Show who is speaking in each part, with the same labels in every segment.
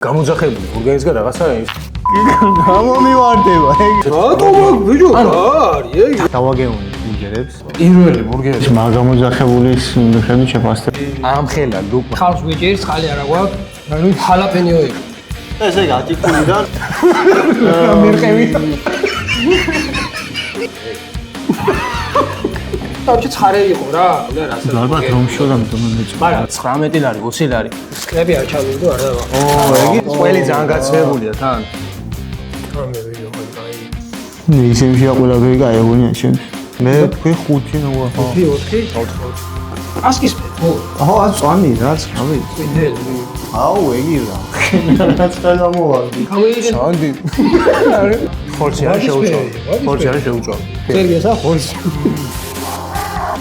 Speaker 1: გამოძახებული ბურგერისგან რაღაცა
Speaker 2: გამომივარდება ეგ.
Speaker 3: რატომ ბიჭო? არის ეგ.
Speaker 2: დავაგეუნე ბურგერებს.
Speaker 1: პირველი ბურგერი
Speaker 2: მაგამოძახებულის მიხედვით შეფასდება.
Speaker 1: ამხელა ლუკ
Speaker 3: ხავს ვიჭერს ხალი არა გვაქვს. ანუ ჰალაპენიო იყო.
Speaker 2: ეს ეგ ატიკულიდან
Speaker 3: მერყევი. თავში ცხარე იყო რა. და რასაც.
Speaker 2: ალბათ რომ შოდა მეტომეჭ.
Speaker 3: მაგრამ
Speaker 1: 19 ლარი 20 ლარი
Speaker 3: სკრები არ ჩავიდო არ დავა.
Speaker 1: ეგ ყველი ძალიან გაცილებულია თან
Speaker 3: ამე ვიდეო ხარ.
Speaker 2: ისინი შეაყოლავი გაიგონია შენ. მე თქვი 5 ნოა ხო?
Speaker 3: 4. ასკის ხო?
Speaker 2: აჰა აწვანი რაც ხავი.
Speaker 3: ვიდელი.
Speaker 2: აუ ეგი რა. რაც გამოვარდი.
Speaker 3: გამიიდე.
Speaker 1: ჩანდი ხორცი არ შეუჭო ხორცი არ შეუჭო
Speaker 3: სერგესა ხორცი.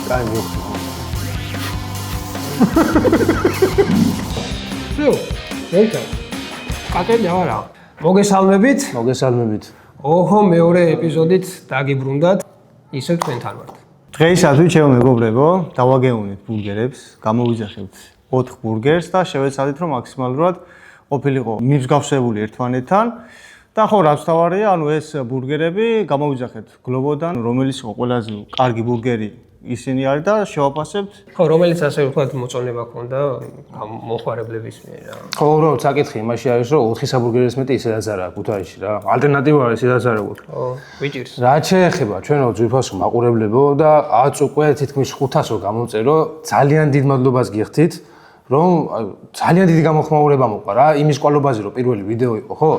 Speaker 1: კაი მოხდა
Speaker 3: всё. ერთად. კატელი არა. მოგესალმებით.
Speaker 1: მოგესალმებით
Speaker 3: ოჰო მეორე ეპიზოდით დაგიბრუნდათ. ისევ თქვენთან ვართ.
Speaker 2: დღეისათვის ჩემო მეგობრებო, დავაგეუნეთ ბურგერებს, გამოვიძახებთ 4 ბურგერს და შევეცადეთ რომ მაქსიმალურად ყოფილიყო მსგავსებული ერთმანეთთან. და ხო რაც თავარია, ანუ ეს ბურგერები გამოვიძახეთ გლობოდან, რომელიც იყო ყველაზე კარგი ბურგერი ისინი არის და შევაფასებთ.
Speaker 3: ხო, რომელიც ასე ვთქვათ მოწონება ქონდა მოხარებლების მიერ რა.
Speaker 1: ხო უბრალოდ საკითხი იმაში არის რომ 4 საბურგერის მეტი ისედაც არაა ქუთაისში რა ალტერნატივა არის ისედაც არ აქვს
Speaker 3: ხო, ვიჭირს.
Speaker 1: რა შეეხება ჩვენო ძვირფასო მაყურებლებო და აწ უკვე თითქმის 500-ო გამოწერო ძალიან დიდ მადლობას გიხდით რომ ძალიან დიდი გამოხმაურება მოყვა რა იმის კვალობაზე რომ პირველი ვიდეო იყო ხო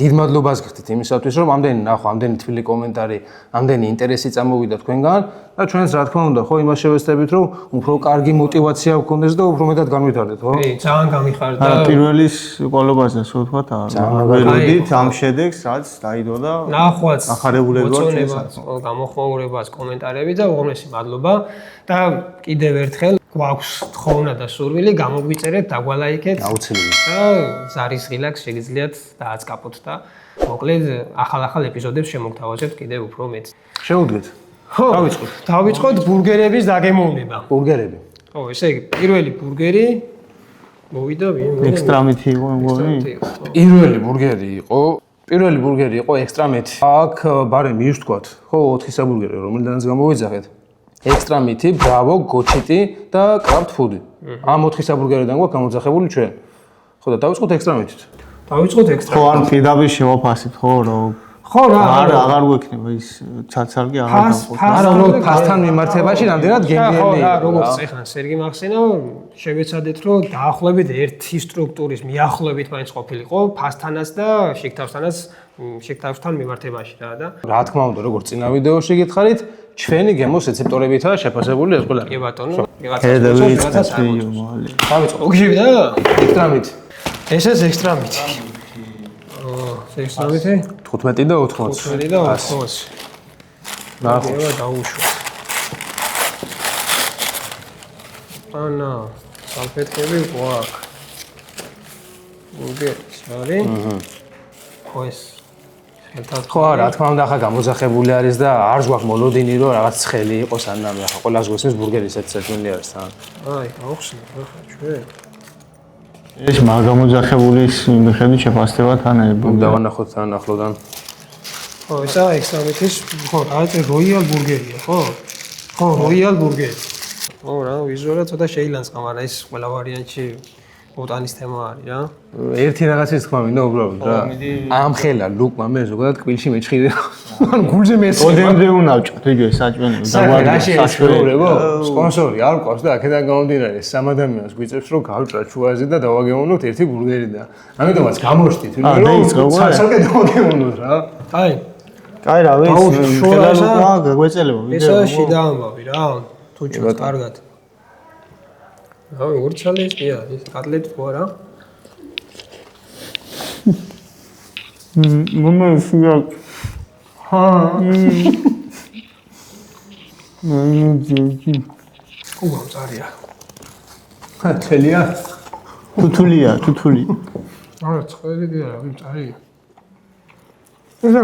Speaker 1: დიდ მადლობას გიხდით იმისათვის რომ ამდენი ნახო ამდენი თბილი კომენტარი ამდენი ინტერესი წამოვიდა თქვენგან და ჩვენს რა თქმა უნდა ხო იმას შევეცდებით რომ უფრო კარგი мотиваცია გქონდეს და უფრო მეტად განვითარდეთ ხო
Speaker 3: კი ძალიან გამიხარდა
Speaker 2: არა პირველის კვალობაზე ასე ვთქვათ არა ვეროდით ამ შედეგს რაც დაიდო და
Speaker 3: ნახვაც
Speaker 2: ახარებულება
Speaker 3: მოწონებას გამოხმაურებას კომენტარები და უღრმესი მადლობა და კიდევ ერთხელ გვაქვს თხოვნა და სურვილი გამოგვიწერეთ დაგვალაიქეთ
Speaker 1: აუცილებლად
Speaker 3: და ზარის ღილაკს შეგიძლიათ დააწყაპოთ და მოკლედ ახალ ეპიზოდებს შემოგთავაზებთ კიდევ უფრო მეტ.
Speaker 1: შეუდგეთ
Speaker 3: ხო, დავიწყოთ ბურგერების დაგემოვნება.
Speaker 1: ბურგერები
Speaker 3: ხო, ესე იგი, პირველი ბურგერი მოვიდა ვინ?
Speaker 2: ექსტრამითი იყო მგონი.
Speaker 1: პირველი ბურგერი იყო ექსტრამეთი. აქ ბარემ მივსვათ, ხო 4 საბურგერი რომელიდანაც გამოვიძახეთ. ექსტრამეთი, ბრავო, გოჩიტი და კრაფტ ფუდი. ამ 4 საბურგერიდან გვაქვს გამოძახებული ჩვენ. ხო და დავიწყოთ ექსტრამეთით.
Speaker 3: დავიწყოთ
Speaker 2: ხო
Speaker 3: ექსტრამეთი.
Speaker 2: ან პირდაპირ შევაფასეთ ხო რომ
Speaker 3: ხო რა,
Speaker 2: აღარ გვექნება ის ცაცარგი აღარ დამყოთ.
Speaker 1: არა რომ ფასთან მიმართებაში რამდენად გემრიელი
Speaker 3: ხო რა,
Speaker 1: იყო.
Speaker 3: როგორც ეხლა სერგი მახსენა, შევეცადეთ რომ დაახლოებით ერთი სტრუქტურის მიახლოებით მაინც ყოფილიყო ფასთანაც და შეკთავსთან მიმართებაში რა და
Speaker 1: რა თქმა უნდა, როგორც წინა ვიდეოში გითხარით, ჩვენი გემოს რეცეპტორებითაა შეფასებული ეს ყველა.
Speaker 3: კი ბატონო,
Speaker 2: ვიღაცას
Speaker 3: დავიწყო. გიჟები და
Speaker 1: ექსტრამეთი.
Speaker 3: ესეც ექსტრამეთი. ექსტრამეთი
Speaker 1: 15 და 80.
Speaker 3: 15 და 80.
Speaker 1: ნახო.
Speaker 3: ევა დაუშვა. ანა, სალფეტკები გვაქვს. ბურგერის არის. ხო ეს ხელთან
Speaker 1: ხო რა თქმა უნდა ახლა გამოძახებული არის და არ გვაქვს მოლოდინი რომ რაღაც ცხელი იყოს ან ნამე ახლა ყველას გვესმის ბურგერის ერთ-ერთი არის თან.
Speaker 3: აი, გავხსნით რა ჩვენ.
Speaker 2: ეს მაგამოძახებულის მიხედვით შეფასდება თან
Speaker 1: დავანახოთ თან ახლოდან.
Speaker 3: ხო, ესა ექსტრამეთის, ხო, რა როიალ ბურგერია, ხო? ხო, როიალ ბურგერი. ხო, რა, ვიზუალურად ცოტა შეილანძღა, მაგრამ ეს ყველა ვარიანტში ბოტანის თემა არის რა.
Speaker 1: ერთი რაღაცის თქმა მინდა უბრალოდ რა. ამხელა ლუკმა მე ზოგადად კბილში მეჭხიდე. ან გულზე მეცი.
Speaker 2: ოდემდე უნავჭოთ იგი საჭმელი
Speaker 1: დაგვაგებო. სპონსორი არ ყავს და აქედან გამომდინარე 3 ადამიანს გვიწევს რომ გავჭრათ შუაზე და დავაგეუნოთ ერთი ბურგერი და ამიტომაც გამოშთით რომ საცალკე დავაგეუნოთ რა.
Speaker 3: აი,
Speaker 2: კაი რა ვიცი ხელა ლუკმა გაგვეწელება ვიდეო.
Speaker 3: ესა შიდა ამბავი რა. თუ ჭუს კარგად. რავი, ურჩალი ის კი არის, კატლეტი ხო არა?
Speaker 2: მომეშია.
Speaker 3: ჰა.
Speaker 2: ჯიჯი.
Speaker 3: უგო წარია.
Speaker 1: ხა თელია.
Speaker 2: თუთული.
Speaker 3: არა, წელი კი არა, ვინ წარია. ესა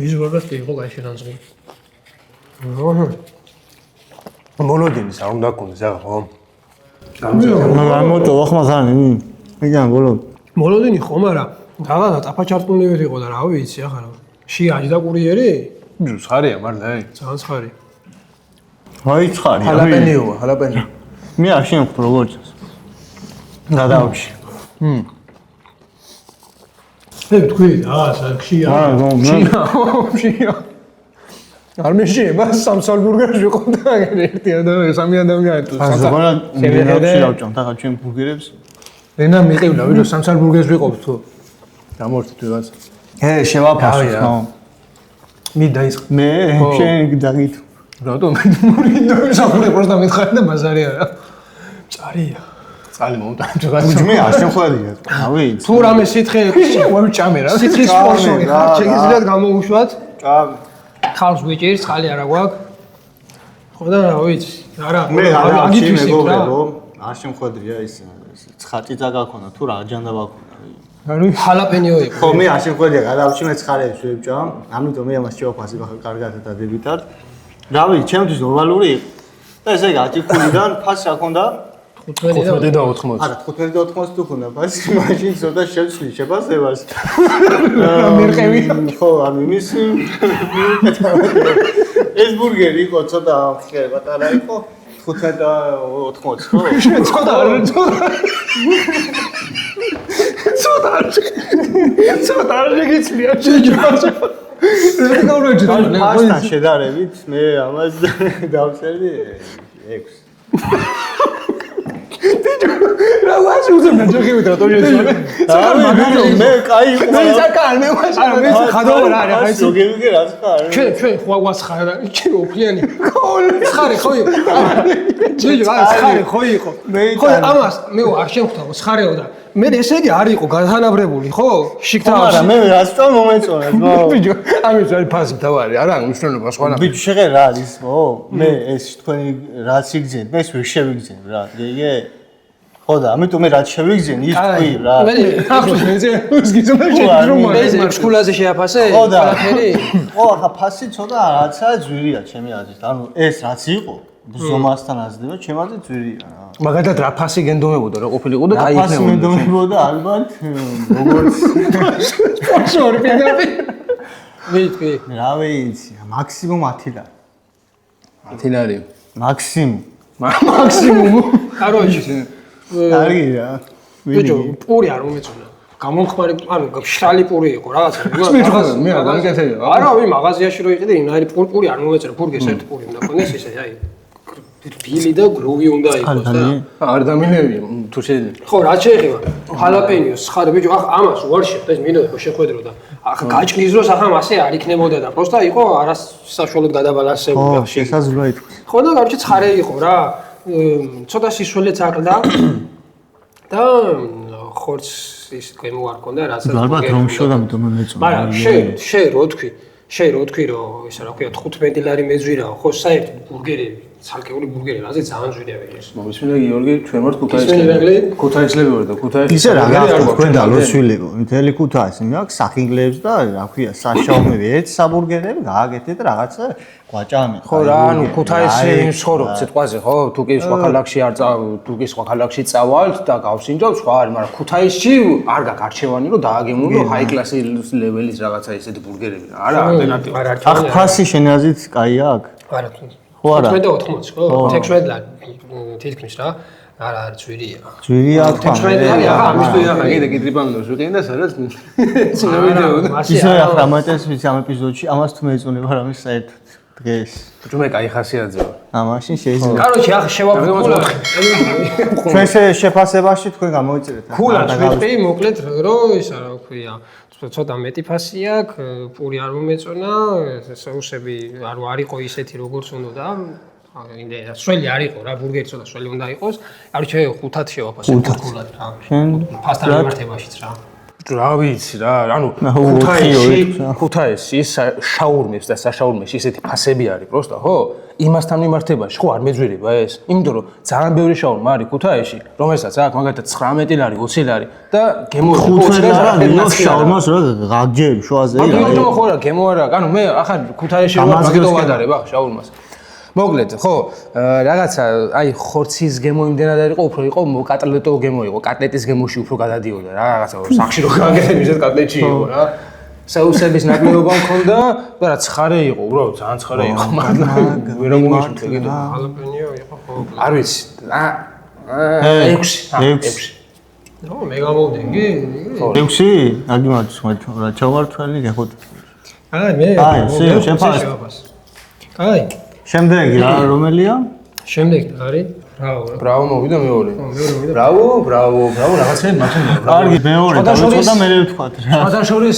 Speaker 3: ვიზუალურად კი იყო გაიშენანძღი.
Speaker 1: მოლოდინის არ უნდა გქონდეს ახლა ხო?
Speaker 2: მაგრამ მოწოვა ხმა ხანი. იგან ბოლო
Speaker 3: მოლოდინი ხომ არა რაღაცა ტაფაჩარტუნივით იყო და რა ვიცი ახლა შიაჯ და კურიერი
Speaker 1: ცხარია მართლა
Speaker 3: ძალიან ცხარი
Speaker 2: აი ცხარი
Speaker 1: ჰალაპენიო
Speaker 2: მე არ შემოხდ როგორ ჭამს გადავში
Speaker 3: მე თქვი ხშია ხშია არ მეშიება სამსალ ბურგერში ყავდა ერთი ადამიანი სამი ადამიანი თუ
Speaker 2: ზოგადად უნდაებში დავჭამ და ჩვენ ბურგერებს
Speaker 1: რენა მიყევლა ვიდეო სამსალ ბურგერს ვიყავ თუ გამორთით ვიღაც
Speaker 2: შევაფასო ხო
Speaker 1: მე დაიწყ
Speaker 2: მე შენ დაგით
Speaker 1: რატომ მორიდო საფრე პროსტა მითხარი და ბაზარი არა წარია წალი მომტანჯ რა
Speaker 2: მე არ შემხვედია რავი
Speaker 3: თუ რამე სითხე
Speaker 1: ვამჭამე რა
Speaker 3: სითხის სპონსორი ხარ შეგიძლიათ გამოუშვათ
Speaker 2: ჭამე
Speaker 3: ხალხს ვიჭერს ხალი არა გვაქვს ხო და რა ვიცი არა
Speaker 2: მე
Speaker 3: აგითვისებ რა
Speaker 2: მეგობრებო არ შემხვედრია ის ცხაწიძა გაქონდა თუ რა აჯანდა ვაქონდა
Speaker 3: ჰალაპენიო იყო
Speaker 2: ხო მე არ შემხვედრია გადავში მე ცხარეებს ვებჭამ ამიტომ მე ამას შევაფასებ ახლა კარგად და დადებითად რავი ჩემთვის ნორმალური იყო და ესე იგი 10 ქულიდან ფასი რა ქონდა
Speaker 1: 15 და 80
Speaker 2: არა 15 და 80 თუ ქონდა ფასი მაშინ ცოტა შევცვლი შეფასებას
Speaker 3: მერყევი
Speaker 2: ხო ანუ იმის ეს ბურგერი იყო ცოტა ხე პატარა იყო 15 და 80 ხო
Speaker 3: ცოტა არ შეგიძლია შეჯერა
Speaker 2: ფასთან შედარებით მე ამას დავწერდი 6
Speaker 1: რა ვაში უზებნა ჯოხივით რა თორე
Speaker 2: მე კაი
Speaker 1: მე საკარ მე ვაში არა მე ხადოა რა არა
Speaker 2: ფასი გიგე რა ხარ
Speaker 3: ჩვენ ხვაგვას ხარ ჩვენ ოფლიანი ხარი ხო იყო ჯიჯი ხარი ხო იყო ხო ამას მე არ შემხვდაო ხარეო და მე ესე იგი არ იყო განანაბრებული ხო შიქთან
Speaker 2: არა მე რასთან მომეწონა ხო
Speaker 1: ბიჭო ამის არის ფასი თავარი არა მნიშვნელობა სხვა
Speaker 2: ბიჭო შეგე რა არის ხო მე ეს თქვენი რაც იგზენ მე ეს ვერ შევიგზენ რა გიგე ხო და ამიტომ მე რაც შევიგზენ ის თქვი რა
Speaker 3: მე ახლა მეზე გიზონა შეჯრომა ეს ექსკულაზე შეაფასე ყველაფერი
Speaker 2: ხო ახლა ფასი ცოტა რაცა ძვირია ჩემი აზრით ანუ ეს რაც იყო ზომასთან აზრდება ჩემაზე ძვირია რა
Speaker 1: მაგალითად რა ფასი გენდომებოდა რა ყოფილიყო და
Speaker 2: კაი იქნებოდა. ფასი გენდომებოდა ალბათ როგორც
Speaker 3: სპონსორი პირდაპირ. ვიტყვი.
Speaker 2: რა ვიცი, მაქსიმუმ 10 ლარი.
Speaker 1: 10 ლარი.
Speaker 2: მაქსიმუმ.
Speaker 3: მაქსიმუმ. კაროჩი.
Speaker 2: კარგი რა.
Speaker 3: ბიჭო, პური არ მომეწონა. გამომხმარი, ანუ შრალი პური იყო რაღაცა.
Speaker 1: მე არ გამიკეთებია.
Speaker 3: არა, ვი მაღაზიაში რო იყიდე, იმნაირი პური არ მომეწონა. ბურგერს ერთი პური უნდა ქონდეს ისე, აი. ბილი და გლოვი უნდა იყოს და
Speaker 1: არ დამინებია თუ შეიძლება
Speaker 3: ხო რა შეიძლება ჰალაპენიოს ხარ ბიჭო ახ ამას უარ შეხვდა ეს მინდოდა ხო შეხვედრო და ახ გაჭრის დროს ახ ამასე არ იქნებოდა და პროსტა იყო არასაშუალოდ გადაბალანსებული
Speaker 2: ხო შესაძლოა ითქვას
Speaker 3: ხო და გარჩე ცხარე იყო რა ცოტა სისხლიც აკლდა და ხორც ის გემოარქონდა რასაც
Speaker 2: ალბათ რომ შოდა მე მომეწონა
Speaker 3: მაგრამ შე რო თქვი რომ ისა რა ქვია 15 ლარი მეძვირაო ხო საერთოდ ბურგერები ცალკეული ბურგერი რაზე ძალიან ჟვირია ვიღეს.
Speaker 1: მომისმინე გიორგი ჩვენ ვართ ქუთაისლები ვარ და ქუთაისში
Speaker 2: ისე რა გახდა თქვენ და ლოცვილებო მთელი ქუთაისი მე აქვს სახინგლებს და რა ქვია საშაუმები ერთ საბურგერები გააკეთეთ რაღაცა გვაჭამეთ.
Speaker 1: ხო რა ანუ ქუთაისში მსხორობ სიტყვაზე ხო თუ კი სხვა ქალაქში არ თუ კი სხვა ქალაქში წავალთ და გავსინჯავ სხვა არის მაგრამ ქუთაისში არ გაქვს არჩევანი რომ დააგემულო ჰაი კლასი ლეველის რაღაცა ესეთი ბურგერები არა ალტერნატივა.
Speaker 2: ახ ფასი შენ აზრით კაია აქ?
Speaker 3: არა
Speaker 2: ხო არა
Speaker 3: 80 ხო 16 ლარი თითქმის რა არა არ ძვირია
Speaker 2: ძვირია აქ
Speaker 3: 16 ლარი ახლა ამის თუ ახლა
Speaker 1: კიდე კიტრიპანოს ვიყენ და სადაც ცნო ვიდეო
Speaker 2: ისე ახლა ამატეს ვიცი ამ ეპიზოდში ამას თუ მეწონება რამე საერთოდ დღეს
Speaker 1: თუ მე კაი ხასიათზე ვარ
Speaker 2: ამაში შეიძლება
Speaker 3: კაროჩი ახლა შევაფულა
Speaker 2: ჩვენ შეფასებაში თქვენ გამოვიწერეთ
Speaker 3: ქულად ვიტყვი მოკლედ რომ ისა რა ქვია ცოტა მეტი ფასი აქვს პური არ მომეწონა საუსები არ იყო ისეთი როგორც უნდა და სველი არ იყო რა ბურგერი ცოტა სველი უნდა იყოს არ შეიძლება 5-ად შევაფასებ ქულად რა ფასთან მიმართებაშიც რა
Speaker 1: რა ვიცი რა ანუ ქუთაისში შაურმებს და საშაურმეში ისეთი ფასები არის პროსტა ხო იმასთან მიმართებაში ხო არ მეძვირება ეს იმიტომ რომ ძალიან ბევრი შაურმა არის ქუთაისში რომელსაც აქვს მაგალითად 19 ლარი 20 ლარი და გემო
Speaker 2: 5 ლარი შაურმას რა გაგჯერ შუაზე
Speaker 1: რა იმიტომ ხო რა გემო არა ანუ მე ახლა ქუთაისში ვარ მაგიტო ვადარებ ახლა შაურმას მოკლედ, ხო, რაღაცა, აი ხორცის გემო იმდენად არ იყო, უფრო იყო კატლეტო გემო იყო, კატლეტის გემოში უფრო გადადიოდა რა, რაღაცა სახში რო გააკეთებ ისეთ კატლეტში იყო რა. საუსების ნაკლებობა მქონდა და რა ცხარე იყო, უბრალოდ ძალიან ცხარე იყო, მაგრამ ვერ მომიშურდა კიდე.
Speaker 3: ალაპენიო იყო ხო.
Speaker 1: არ ვიცი. 6.
Speaker 3: ნო, მე გამოვიდი.
Speaker 2: 6? აგი მაქვს რა ჩავართვალი გეხოთ.
Speaker 3: აი მე შეფას. აი
Speaker 2: შემდეგი რა რომელია?
Speaker 3: შემდეგი არის
Speaker 1: ბრავო მოვიდა მეორე.
Speaker 3: მეორე.
Speaker 1: ბრავო, რაღაცები მართალია.
Speaker 2: კარგი, მეორე და მე ვთქვათ რა.
Speaker 1: შადაშორის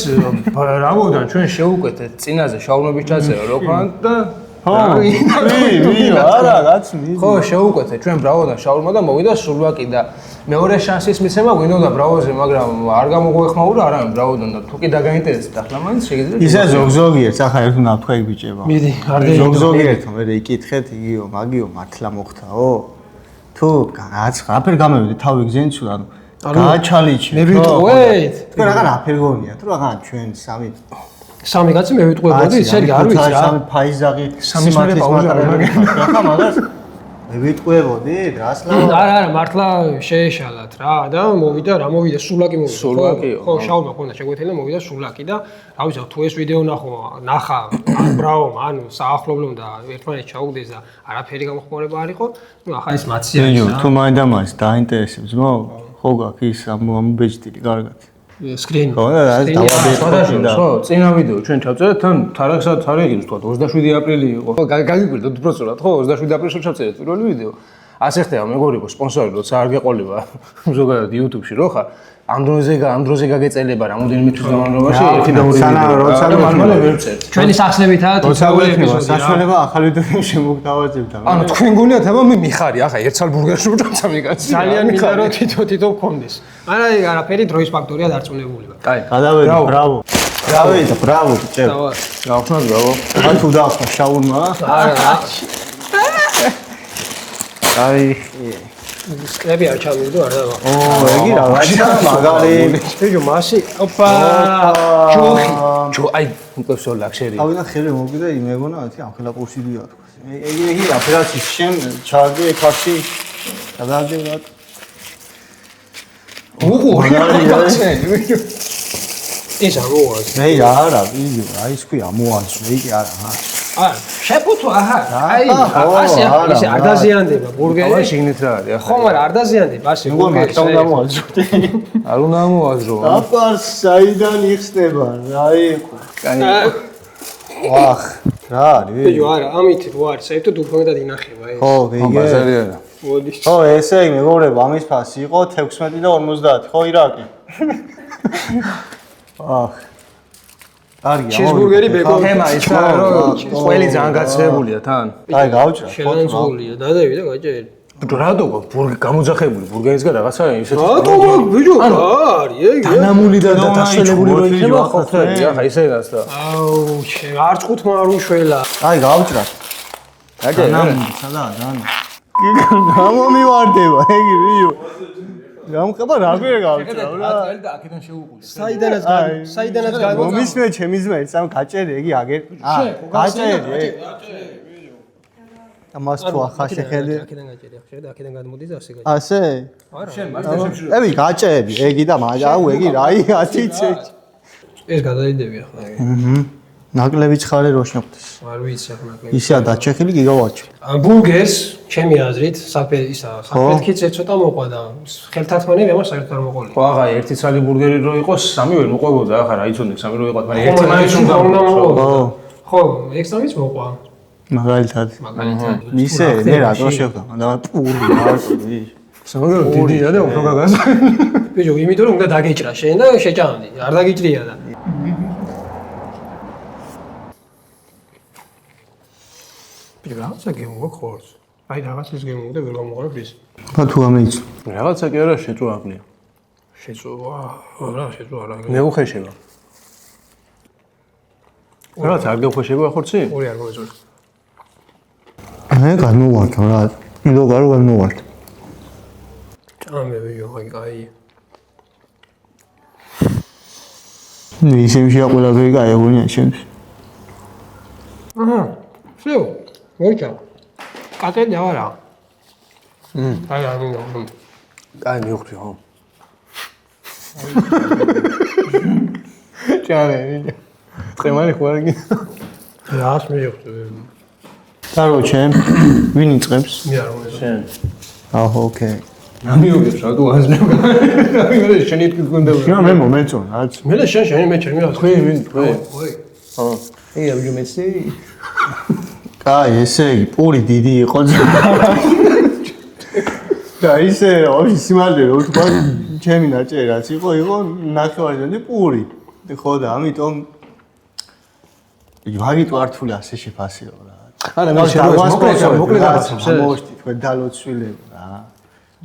Speaker 1: ბრავოდან ჩვენ შევუკვეთეთ წინაზე შაურმების ჩაწერა როქან და
Speaker 2: არა, რაც მი.
Speaker 1: ხო, შევუკვეთეთ ჩვენ ბრავოდან შაურმა და მოვიდა სულვაკი და მეორე შანსის მიცემა გვინდოდა ბრავოზე, მაგრამ არ გამოგვეხმაურა არავინ ბრავოდან და თუ კი დაგაინტერესდა ახლა მაინც შეგიძლიათ.
Speaker 2: ისე ზოგ-ზოგიერთ, ახლა ერთ უნდა თქვა იქ ბიჭებო.
Speaker 3: მიდი, არ დეიდო.
Speaker 2: ზოგ-ზოგიერთ მე იკითხეთ, იგიო, მაგიო, მართლა მოხდაო? თუ რაც რაფერ გამევიდი თავი გზენიც თუ ანუ გააჩალიჩე.
Speaker 3: მე ვიტყვეთ.
Speaker 2: თქვენ რაღაც აფერ გონიათ, რომ რაღაც ჩვენ
Speaker 3: სამი კაცი მე ვიტყვებოდი, ისე არ ვიცი რა.
Speaker 2: სამი ფაიზაღი,
Speaker 1: სამის მერე პაუზა არ მაგარი.
Speaker 2: ახლა მაგას მე ვიტყვებოდი, რას ლა?
Speaker 3: არა, მართლა შეეშალათ რა და მოვიდა, რა მოვიდა, სულაკი მოვიდა.
Speaker 1: სულაკიო.
Speaker 3: ხო, შაურმა ქონდა შეგვეთელი და მოვიდა სულაკი და რა ვიცი, თუ ეს ვიდეო ნახა, ბრავო, ანუ საახლობლომ და ერთმანეთს ჩაუგდეს და არაფერი გამოხმარება არ იყო, ნუ ახლა ეს მაცია
Speaker 2: ნიუ, თუ მაინდა მას დაინტერესებს, მო? ხო გაქვს ის ამბეჭდილი კარგად.
Speaker 3: სკრინი.
Speaker 2: ხო, და
Speaker 1: შადაშორის, ხო, წინა ვიდეო ჩვენ ჩავწერეთ, თან თარაკსაც არ ეგინს თქვა 27 აპრილი იყო. ხო, გაგიკვირდეთ უბრალოდ, ხო, 27 აპრილში ჩავწერეთ პირველი ვიდეო. ასე ხდება, მეგობრებო, სპონსორი როცა არ გეყოლება ზოგადად YouTube-ში რო ხარ, ამ დროზე გაგეწელება რამოდენიმე თვის განმავლობაში ერთი და ორი ვიდეო.
Speaker 2: როცა
Speaker 1: მართლა ვერ ვწერთ.
Speaker 3: ჩვენი სახსნებითაა თითოეული ეპიზოდი.
Speaker 2: საშუალება ახალ ვიდეოებში შემოგთავაზებთ.
Speaker 1: ანუ თქვენ გონიათ აბა მე მიხარი ახლა ერთსალ ბურგერში ვჭამთ მიკაცი.
Speaker 3: ძალიან მინდა რომ თითო გქონდეს. არა, არაფერი დროის ფაქტორია დარწმუნებული ვარ.
Speaker 1: კაი.
Speaker 2: გადავედი, ბრავო. ბრავო, ბიჭებო.
Speaker 1: გავხსნათ, ბრავო.
Speaker 2: აი თუ დაახსნა შაურმა.
Speaker 3: არა.
Speaker 2: აი,
Speaker 3: სკრები არ ჩამივიდო, არ დავა.
Speaker 2: ეგი რაღაცა მაგარი.
Speaker 3: ბიჭო, მასი, ოპა.
Speaker 1: ჯო, აი, უყევსო ლაქშერი.
Speaker 2: ავიდა ხელი მოვიდა იმეგონა, ათი ამ ხელა პურსიდია თქო. ეგი აფერაცი შენ ჩარდი ეკაში გადაგდევად.
Speaker 3: უღური ეს არის.
Speaker 2: მე არა, ვიდეო, აი ეს ქვია მოაძრო, იგი არა.
Speaker 3: შეფუთო აჰა. აი, ასე ისე არ დაზიანდება ბურგერი.
Speaker 1: აი, შეგნით რა არის ახლა.
Speaker 3: ხო, მაგრამ არ დაზიანდება ასე
Speaker 2: ბურგერი. უნდა მოაძრო.
Speaker 1: არ უნდა მოაძრო.
Speaker 2: აპარს საიდან იხსნება, აი. კაი. ვახ, რა არის?
Speaker 3: ბიჭო, არა, ამით რო არის, საერთოდ უფრო ინახება ეს.
Speaker 2: ხო, ვიგე.
Speaker 1: ბაზარია.
Speaker 3: მოდი.
Speaker 2: ხო, ესე იგი, მეგობრებო, ამის ფასი იყო 16 და 50, ხო, ირაკი. ვახ. კარგია.
Speaker 3: ჩიზბურგერი ბეკონი.
Speaker 1: თემა ის რა, რომ ყველი ძალიან გაცილებულია თან.
Speaker 2: აი, გავჭრა,
Speaker 3: შელანძღულია, დადები და გაჭერი.
Speaker 1: ბიჭო, რატო გამოძახებული ბურგერისგან რაღაცა ისეთი.
Speaker 3: რატო ბიჭო, არის, ეგ.
Speaker 1: დანამული და დასვენებული რო იქნება ყოფილი, ახლა ისე გასდა.
Speaker 3: აუ, არც ხუთმა არ უშველა.
Speaker 2: აი, გავჭრა.
Speaker 1: გაჭერე.
Speaker 2: სადაა, დან. კი, გამომივარდება, ეგი, ბიჭო. გამყება რა ვერ გავჭრა რა.
Speaker 1: და აქედან შეუყული.
Speaker 3: საიდანაც გაიგო.
Speaker 2: მომისმე ჩემი ძმა ერთ სამ გაჭერი, ეგი აგერ. გაჭერი. და მას თუ ახლა შეხედე.
Speaker 3: აქედან გაჭერი, ახლა შეხედე, აქედან გადმოდის და ასე გაჭერი.
Speaker 2: ასე?
Speaker 3: არა.
Speaker 1: შენ მასთან შემშურე.
Speaker 2: ები გაჭერი, ეგი და აუ ეგი რაი 10-ი.
Speaker 3: ეს გადაიდები ახლა.
Speaker 2: ნაკლები ცხარე რო შეხვდეს.
Speaker 3: არ ვიცი ახლა ნაკლები.
Speaker 2: ისეა დაჩეხილი გიგავაჩი.
Speaker 3: ბურგერს ჩემი აზრით საფეთქიც ცოტა მოყვა და ხელთათმანები ამას საერთოდ არ მოყოლია.
Speaker 1: ხო, ახლა ერთი ცალი ბურგერი რო იყოს, სამი ვერ მოყვებოდა, ახლა რა იცოდი, სამი რო იყოს, მაგრამ ერთი მაინც უნდა
Speaker 3: მოყვა. ხო, ექსამიც მოყვა.
Speaker 2: მაგალითად.
Speaker 3: მაგალითად.
Speaker 2: ისე მე რატო შევდა? და პური მარტივი.
Speaker 1: სამაგერო დიდია და უფრო გაგას.
Speaker 3: ბიჭო, იმიტომ რომ უნდა დაგეჭრა შენ და შეჭამდი. არ დაგიჭრია და. ბიჭო, რაღაცა გემო ხორს. აი რაღაცის გემო და ვერ გამოყარებ ის.
Speaker 2: და თუ ამეიცი.
Speaker 1: რაღაცა კი არა შეწვა აბნია.
Speaker 3: შეწვა, რა შეწვა რა.
Speaker 1: მე უხეშება. რაღაც არ გეუხეშება ხორცი?
Speaker 3: ორი არ მოეწონა.
Speaker 2: მე გამოვართ რა. მე გარ გამოვართ.
Speaker 3: ჭამე ვიო, აი.
Speaker 2: ისემ შეაყოლავე გაიგონია შენს.
Speaker 3: აჰა. всё. მოიჭა. კატელი არა. აი არ მინდა.
Speaker 1: აი მივხვდი ხო. ჭარე, ტრემალი ხوارგი.
Speaker 3: რას მივხვდი.
Speaker 2: კაროჩე, ვინ იწყებს?
Speaker 3: მე არ მომეცენ.
Speaker 2: აჰო, ოკეი.
Speaker 1: ამიოგებს რა თუ აზრებ. მე შენი თქოს გონდა.
Speaker 2: მე მომეწონ, რაც.
Speaker 3: მე და შენი მე ჩემი რა.
Speaker 1: თქვი ვინ თქვი?
Speaker 3: ხო.
Speaker 1: აი ამჟამად მეცი.
Speaker 2: კაი, ესე იგი, პური დიდი იყო. და ისე, ოში სიმართლე რო თქვა, ჩემი ნაჭერი რაც იყო ნახევარჯვარი პური. ხო და ამიტომ ვაგიტო ართული ასე შეფასეო რა.
Speaker 1: არა მე შეიძლება მოკლედ
Speaker 2: მოვშთი თქვენ დალოცვილებ რა.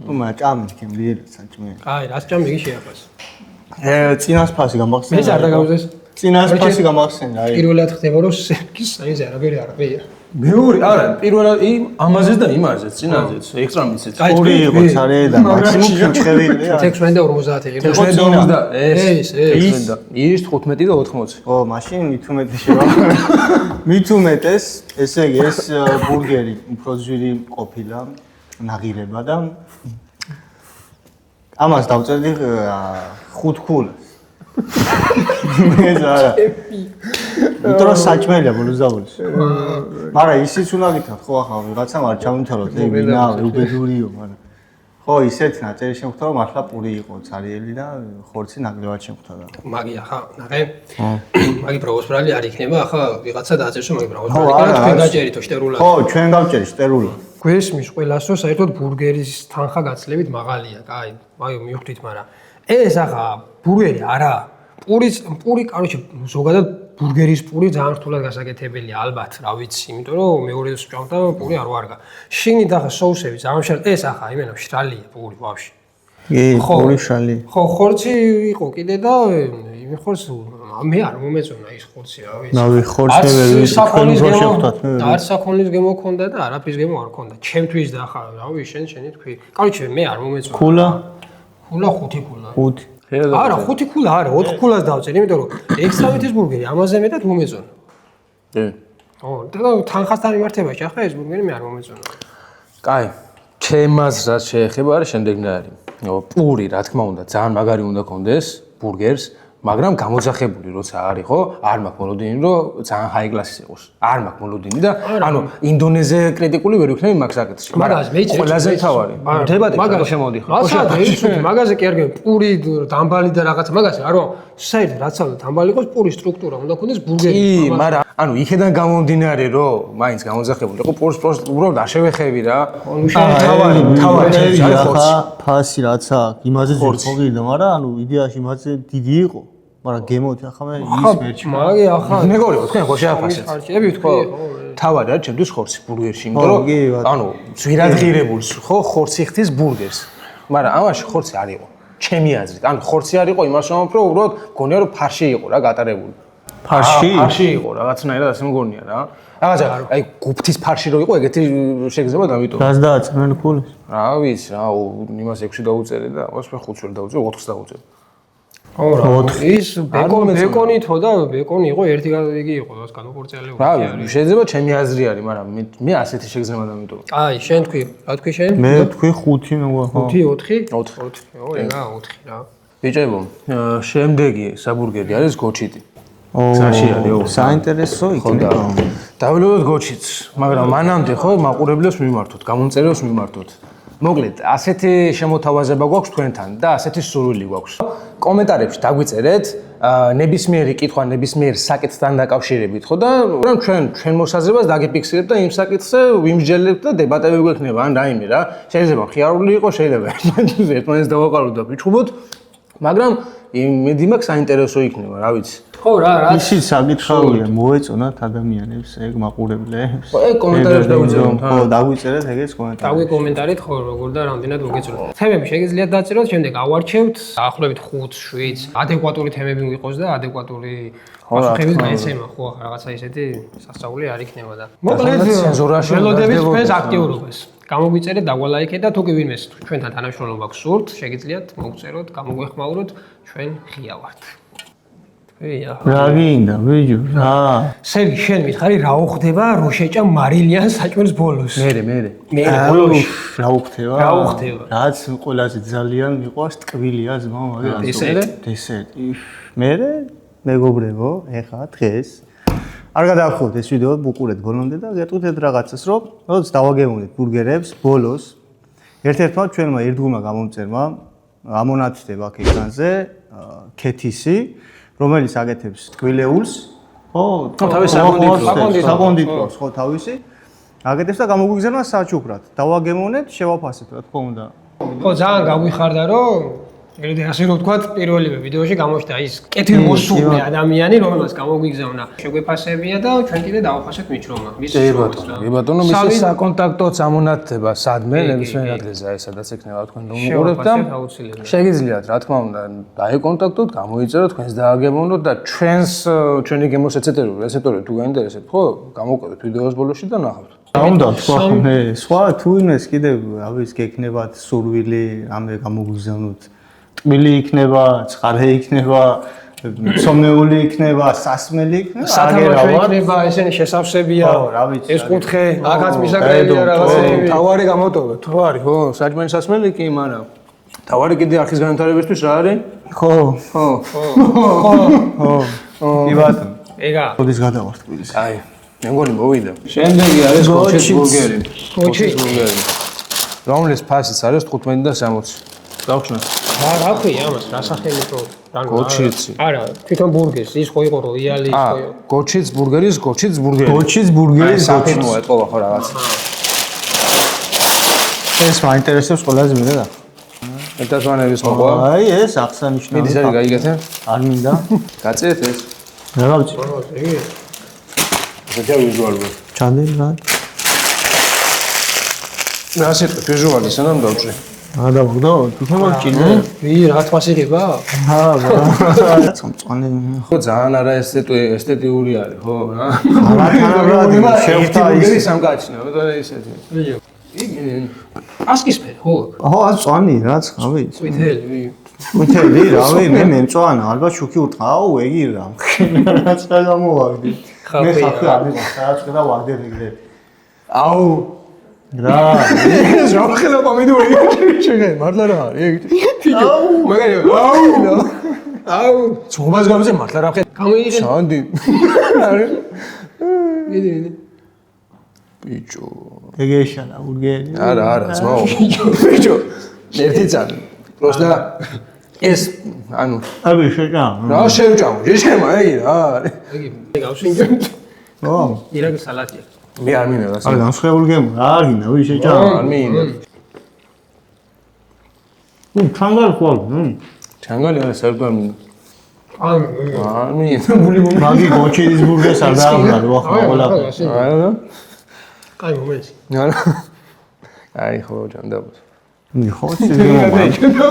Speaker 2: ნუ მაჭამით კემ ლიერა საჭმე.
Speaker 3: აი, რას ჭამი იგი შეაფას.
Speaker 2: წინას ფასი გამახსენე.
Speaker 3: მე არ დაგავზეს.
Speaker 2: წინას ფასი გამახსენე, აი.
Speaker 3: პირველად ხდება რომ სერგის საინზე არაფერი არ ყია.
Speaker 1: მეორე, არა, პირველად ამაზეც და იმაზეც, წინაზეც, ექსტრა მიცეც.
Speaker 2: ორი იყო ცარე და მაქსიმუმ ფიჩხერია.
Speaker 3: 16 და 50 იყო.
Speaker 1: 16 და
Speaker 3: ეს
Speaker 1: ის 15 და 80.
Speaker 2: ო, მაშინ მით უმეტეს შევა. მით უმეტეს, ესე იგი ეს ბურგერი უფრო ძვირი ყოფილა, ნაღირება და ამას დავწერდი 5 ქულას. ეს არა. იმიტომ საჭმელია ბოლოს და ბოლოს. მაგრამ ისიც უნდა გითხრათ ხო ახლა ვიღაცამ არ ჩამოთვალოთ ეგ ვინა უბედურიო, მაგრამ ხო ისეთ ნაწერი შემხვდა რომ მართლა პური იყო ცარიელი და ხორცი ნაკლებად შემხვდა და
Speaker 3: მაგი ახლა ნახე. მაგი პროვოსბრალი არ იქნება, ახლა ვიღაცა დააწერს რომ მაგი პროვოსბრალი იქნება, თქვენ გაჭერითო შტერულად.
Speaker 2: ხო, ჩვენ გავჭერი შტერულად.
Speaker 3: გვესმის ყველას რომ საერთოდ ბურგერის თანხა გაცლებით მაღალია, კაი, მაგი მივხვდით, მაგრამ ეს ახლა ბურგერი არა. პური, კაროჩე, ზოგადად ბურგერის პური ძალიან რთულად გასაკეთებელია, ალბათ, რა ვიცი, იმიტომ რომ მეორე სჭამდა პური არ ვარგა. შინით ახლა соусები ძალიან მშრალი, ეს ახლა იმენა მშრალია პური ვაფშე.
Speaker 2: პური შალი.
Speaker 3: ხო, ხორცი იყო კიდე და იმ ხორცს მე არ მომეწონა ის ხორცი, რა ვიცი.
Speaker 2: ნავი ხორცი ვერ ვიცი, ხო შევხვდათ მე.
Speaker 3: არც საქონლის გემო ქონდა და არაფრის გემო არ ქონდა. ჩემთვის და ახლა რა ვიცი, შენი თქვი. კაროჩე, მე არ მომეწონა.
Speaker 2: ქულა?
Speaker 3: ქულა 5 ქულა.
Speaker 2: 5.
Speaker 3: არა, 5 ქულა არა, 4 ქულას დავწერ, იმიტომ რომ ექსტრავიტის ბურგერი ამაზე მეტად მომეწონა. ხო, და თანხასთან მიმართებაში ახლა ეს ბურგერი მე არ მომეწონა.
Speaker 1: კაი, ჩემს რაც შეეხება არის შემდეგნაირი. პური, რა თქმა უნდა, ძალიან მაგარი უნდა კონდეს ბურგერს, მაგრამ გამოძახებული როცა არის, ხო? არ მაქვს მოლოდინი, რომ ძალიან ჰაი კლასის იყოს. არ მაქვს მოლოდინი და ანუ ინდონეზია კრიტიკული ვერ ვიქნები მაგ საკითხში.
Speaker 3: მაგრამ
Speaker 1: ყველაზე მთავარი. დებატები შემოდიხარ.
Speaker 3: მაგაზე კი არ გე პური დამბალი და რაღაცა მაგაზე არო საერთოდ რაც უნდა დამბალი იყოს პური სტრუქტურა უნდა ქონდეს ბურგერი.
Speaker 1: კი, მაგრამ ანუ იქედან გამომდინარე რომ მაინც გამოძახებული იყო პურს უბრალოდ არ შევეხები რა.
Speaker 2: თავარი ახლა ფასი რაც აქვს იმაზე ზურგიდა, მაგრამ ანუ იდეაში იმაზე დიდი იყო. მაგრამ გემოთი ახლა მე ის მერჩი.
Speaker 3: მაგი ახლა
Speaker 1: მეგობრებო, თქვენ ხო შეაფასეთ?
Speaker 3: არჩევი თქვი, ხო.
Speaker 1: თავარი არის ჩემთვის ხორცი ბურგერში, იმიტომ რომ ანუ ძვირადღირებულს ხო ხორცი ხდის ბურგერს. მაგრამ ამაში ხორცი არ იყო. ჩემი აზრით, ანუ ხორცი არ იყო იმას რომ უბრალოდ გონია რომ ფარში იყო რა გატარებული. ფარში იყო რაღაცნაირად ასე მგონია რა. რაღაცა აი გუფთის ფარში რო იყო ეგეთი შეგრძნება და ამიტომ.
Speaker 2: რას დააწმენ ქულს?
Speaker 1: რა ვიცი რა, იმას 6 დაუწერე და ამას მე 5 ვერ დაუწერე, 4-ს დაუწერე.
Speaker 3: ხო რა, ის ბეკონითო და ბეკონი იყო ერთი იგი იყო, რას განუყურწელებული
Speaker 1: არის. რა, შეიძლება ჩემი აზრი არის, მაგრამ მე ასეთი შეგრძნება და ამიტომ.
Speaker 3: აი, შენ თქვი, რა თქვი შენ?
Speaker 2: მე თქვი 5 მოგვა, ხო.
Speaker 3: 5, 4? 4. ო, ეგა 4 რა.
Speaker 1: ბიჭებო, შემდეგი საბურგერი არის გოჩიტი.
Speaker 2: საინტერესო იქნება.
Speaker 1: დავილოდოთ გოჩიტს, მაგრამ მანამდე ხო მაყურებლებს მიმართოთ, გამომწერებს მიმართოთ. მოკლედ, ასეთი შემოთავაზება გვაქვს თქვენთან და ასეთი სურვილი გვაქვს. კომენტარებში დაგვიწერეთ ნებისმიერი კითხვა, ნებისმიერ საკითხთან დაკავშირებით, ხო და რომ ჩვენ მოსაზრებას დაგიფიქსირებთ და იმ საკითხზე ვიმსჯელებთ და დებატები გვექნება ან რაიმე რა. შეიძლება ხიარული იყოს, შეიძლება ერთმანეთს დავაყაროთ და ვიჩხუბოთ, მაგრამ იმედი მაქვს საინტერესო იქნება, რა ვიცი.
Speaker 3: ხო რა
Speaker 2: ისიც საკითხავია მოეწონათ ადამიანებს ეგ მაყურებლებს.
Speaker 1: ხო, ეგ კომენტარებში დაგვიწეროთ.
Speaker 2: ხო, დაგვიწერეთ ეგეც კომენტარებში.
Speaker 3: დაგვიკომენტარით ხო როგორ და რამდენად მოგეწონათ. თემები შეგიძლიათ დაწეროთ, შემდეგ ავარჩევთ, დაახლოებით 5-7 ადეკვატური თემები მიყოს და ადეკვატური პასუხები გაეცემა, ხო, რაღაცა ისეთი სასწაული არ იქნება და. მოკლედ
Speaker 1: ცენზურაში
Speaker 3: ველოდებით თქვენს აქტიურობას. გამოგვიწერეთ, დაგვალაიქეთ და თუ კი ვინმეს ჩვენთან თანამშრომლობა გსურთ, შეგიძლიათ მოგწეროთ, გამოგვეხმაუროთ, ჩვენ ღია ვართ. ვია.
Speaker 2: რა გინდა, ბიჭო, რა.
Speaker 3: სერგი, შენ მითხარი რა უხდება როშეჭა მარილიან საჭმელს ბოლოს? მე ბოლოს
Speaker 2: რა უხდება?
Speaker 3: რა უხდება?
Speaker 2: რაც ყველაზე ძალიან მიყვარს ტკბილია ზმა, მაგრამ დესერტი. მეგობრებო, ეხა დღეს არ გადაახურეთ ეს ვიდეო, უყურეთ ბოლომდე და გეტყვით ერთ რაღაცას, რომ როდესაც დავაგემოვნეთ ბურგერებს ბოლოს ერთ-ერთმა ჩვენმა ერთგულმა გამომწერმა ამონათდება აქ ეკრანზე ქეთისი, რომელიც აკეთებს ტკბილეულს, ხო,
Speaker 1: თავის
Speaker 2: საკონდიტროს, ხო, თავისი აკეთებს და გამოგვიგზავნა საჩუქრად. დავაგემოვნეთ, შევაფასეთ, რა თქმა უნდა.
Speaker 3: ხო, ძალიან გაგვიხარდა, რომ ეგრეთე ასე რომ ვთქვათ, პირველივე ვიდეოში გამოჩნდა ის კეთილმოსურნე ადამიანი, რომელსაც გამოგვიგზავნა. შეგვეფასებია და ჩვენ კიდე დავაფასეთ მიჩრომა.
Speaker 1: კი ბატონო, მისი საკონტაქტოც ამონათდება სადმე, ნებისმიერ ადგილზე, აი სადაც ექნება თქვენ რომ უყურებთ და შეგიძლიათ, რა თქმა უნდა, დაეკონტაქტოთ, გამოიწეროთ, თქვენს დააგემოვნოთ და ჩვენი გემოს რეცეპტორი თუ გაინტერესებთ, ხო, გამოყვებით ვიდეოს ბოლოში და ნახავთ.
Speaker 2: რა უნდა თქვა მე, სხვა თუ იმეს კიდევ, რავი, გექნებათ სურვილი, რამე გამოგვიგზავნოთ. ტკბილი იქნება, ცხარე იქნება, სომეული იქნება, სასმელი იქნება,
Speaker 3: სათამაშო იქნება, ესენი შესავსებია. ეს კუთხე, აქაც მისაკრებია რაღაცები.
Speaker 1: თავარი გამოტოვეთ, თავარი, ხო, საჭმელი სასმელი კი, მაგრამ თავარი კიდე არხის განვითარებისთვის რა არის?
Speaker 2: ხო. კი ბატონო.
Speaker 3: ეგა.
Speaker 2: როდის გადავართ ტკბილს?
Speaker 1: აი, მე მგონი მოვიდა. შემდეგი არის კოჩის ბურგერი.
Speaker 3: კოჩის
Speaker 1: ბურგერი. რომლის ფასიც არის 15 და 60. გავხსნათ.
Speaker 3: რა ხვია ამას, რა სახელი ხო?
Speaker 1: კოჩიცი.
Speaker 3: არა, თვითონ ბურგერს, ის ხო იყო როიალი, ის ხო იყო.
Speaker 1: კოჩიც ბურგერის, კოჩიც ბურგერი.
Speaker 2: კოჩის ბურგერის
Speaker 1: საფინოა ეთყობა ხო რაღაც.
Speaker 2: ეს მაინტერესებს ყველაზე მეტად.
Speaker 1: ეტაჟანების მოყვა.
Speaker 2: აი, ეს აღსანიშნავია.
Speaker 1: მიდის არის გაიგეთე?
Speaker 2: არ მინდა.
Speaker 1: გაწიეთ ეს.
Speaker 2: რა გავწი?
Speaker 3: იგი.
Speaker 1: ესეა ვიზუალური.
Speaker 2: ჩანდელი რა?
Speaker 1: რა სიტყვა ვიზუალი სანამ დავჭრი.
Speaker 2: გადავაგდო, თუ შემოჭინე.
Speaker 3: რა თქმა შეიძლება?
Speaker 2: წამწვანე.
Speaker 1: ხო ძალიან არა ესთეტიური არის, ხო რა.
Speaker 2: არათანაბრად შევხვდა ის
Speaker 1: სამკაჩნა, მეტყვი ისეთი. იგი
Speaker 3: ასკისფერი, ხო?
Speaker 2: ხო, აწვანი რაც, რავი.
Speaker 3: წითელი.
Speaker 2: მუთელი, რავი, მე მემწვანა, ალბათ შუქი უთხრა, აუ, ეგი რა. რაც რა გამოვაგდი. მე ხალხი არ მიყავს, რაც და ვაგდერ ეგრე. აუ რა
Speaker 1: ეს რა ხელა პომიდორი შეგე მართლა რა არის მაგარი აუ ძმობას გამზე მართლა რა ხე
Speaker 3: გამოიიღე
Speaker 1: სანდი
Speaker 3: მიდი
Speaker 1: ბიჭო
Speaker 2: ეგეშალა ბურგერი
Speaker 1: არა ძმაო ბიჭო ერთი წამი პროსტა ეს ანუ
Speaker 2: აბი შეჭამ
Speaker 1: რა შევჭამ შეშემა ეგი რა
Speaker 3: ეგი გავშინჯე
Speaker 2: ო
Speaker 3: ირაკი სალატია
Speaker 1: მე არ მინდა
Speaker 2: არა განსხვავებული გემო რა არ გინდა ვი შეჭამ
Speaker 1: არ მინდა
Speaker 2: ჩანგალი ხვალ
Speaker 1: ჩანგალი არა საერთოდ არ მინდა არ მინდა
Speaker 2: მაგი გოჩიდის ბურგერს არ დაამბალო ახლა ყველაფერი
Speaker 1: არა
Speaker 3: კაი მომენტი
Speaker 1: არა აი ხო ჯანდაბოს
Speaker 2: მე ხორცის გემო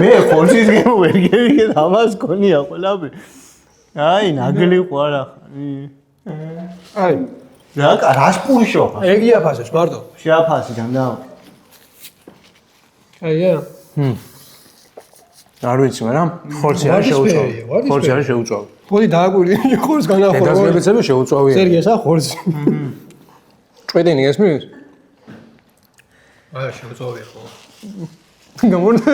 Speaker 2: მე ხორცის გემო ვერ გიგე ამას გონია ყველაფერი აი ნაგლი ყარ ახლა
Speaker 3: აი
Speaker 2: რა რასპურიშო
Speaker 3: ეგი აფასებს მარტო
Speaker 2: შეაფასი განდა
Speaker 3: აია
Speaker 1: არ ვიცი მაგრამ ხორცი არ შეუწავი ხორცი არ შეუწავი
Speaker 3: ხოდი დააკვირდი ხორცს განახორ
Speaker 1: დედასლებიცები შეუწავია
Speaker 3: სერგი ესა ხორცი
Speaker 1: ჭვედენი გესმის
Speaker 3: აი შეუწავია ხო
Speaker 1: გამორდა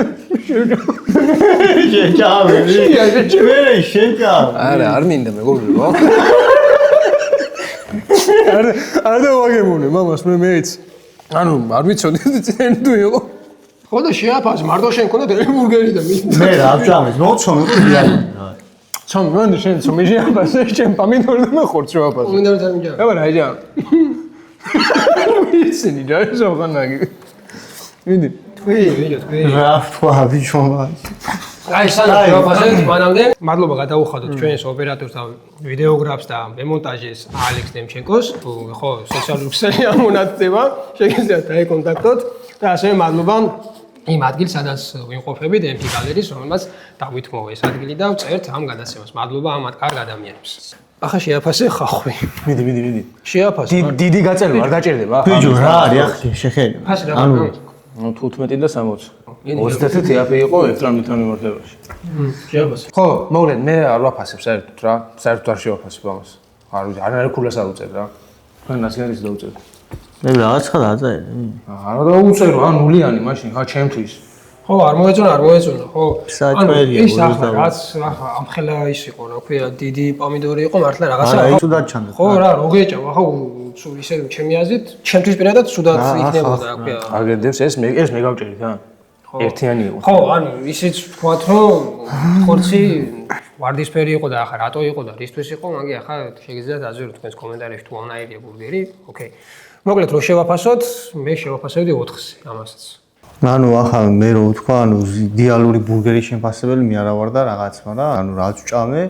Speaker 2: შეჭამე შეჭამე
Speaker 1: არა არ მინდა მეგობრებო არ დავაგებულე მამას მეც ანუ არ ვიცოდი წენ თუ იყო
Speaker 3: ხო და შეაფას მარტო შენ ქონდა დელბურგერი და
Speaker 2: მე რა ვჭამეს მოცომ იყო დიალოგი
Speaker 1: ცომ მან შენ ცომ შეაფასე შენ პამინდორი და მე ხორცს შეაფასე
Speaker 3: პამინდორი დამიჯა
Speaker 1: აბა რა ჯა ისინი ჯაშო ხანაგი მიდი
Speaker 3: თქვი
Speaker 2: რა ვთქვა ბიჭო
Speaker 3: აი სანამ შეაფასეთ მანამდე მადლობა გადაუხადოთ ჩვენს ოპერატორს და ვიდეოგრაფს და მემონტაჟის ალექს დემჩენკოს ხო სოციალური ქსელი ამონათდება შეგიძლიათ დაეკონტაქტოთ და ასევე მადლობა იმ ადგილს სადაც ვიმყოფებით MP გალერის რომელმაც დავითმოვა ეს ადგილი და ვწერთ ამ გადაცემას მადლობა ამ კარგ ადამიანებს ახლა შეაფასე ხახვი
Speaker 1: მიდი
Speaker 3: შეაფასე
Speaker 1: დიდი გაწერება არ გაჭირდება
Speaker 2: ბიჭო რა არის ახლა შეხედე
Speaker 3: ფასი რა
Speaker 2: ანუ
Speaker 1: 15 და 60. 31 თეაფი იყო ერთრამთან მიმართებაში.
Speaker 3: შეაფასე.
Speaker 1: ხო, მოკლედ მე არ ვაფასებ საერთოდ რა. საერთოდ არ შევაფასებ ამას. არ ვიცი, არ ქულას არ უწერ რა. თქვენ ნაციონალის დაუწერ.
Speaker 2: მე რაღაცა დაწერე.
Speaker 1: არა დაუწერო, ან ნულიანი მაშინ, ხა ჩემთვის.
Speaker 3: ხო, არ მოეწონა, ხო.
Speaker 2: საჭმელია,
Speaker 3: ის ახლა რაც ახლა ამხელა ის იყო, რა ქვია, დიდი პომიდორი იყო, მართლა რაღაცა.
Speaker 2: არა, ცუდად ჩანდა.
Speaker 3: ხო, რა, როგეჭავა, ხო, ისე ჩემი აზრით, ჩემთვის პირადად ცუდად იქნებოდა, რა ქვია.
Speaker 1: აგერდებს ეს მე გავჭერით რა. ერთიანი იყო.
Speaker 3: ხო, ანუ ისიც ვთქვათ, რომ ხორცი ვარდისფერი იყო და ახლა რატო იყო და რისთვის იყო, მაგე ახლა შეგიძლიათ აზრიო თქვენს კომენტარებში თუ ამნაირია ბურგერი, ოკეი. მოკლედ რო შევაფასოთ, მე შევაფასებდი 4-ზე ამასაც.
Speaker 2: ანუ ახლა მე რო ვთქვა, ანუ იდეალური ბურგერის შემფასებელი მე არა ვარ და რაღაც, მაგრამ ანუ რაც ვჭამე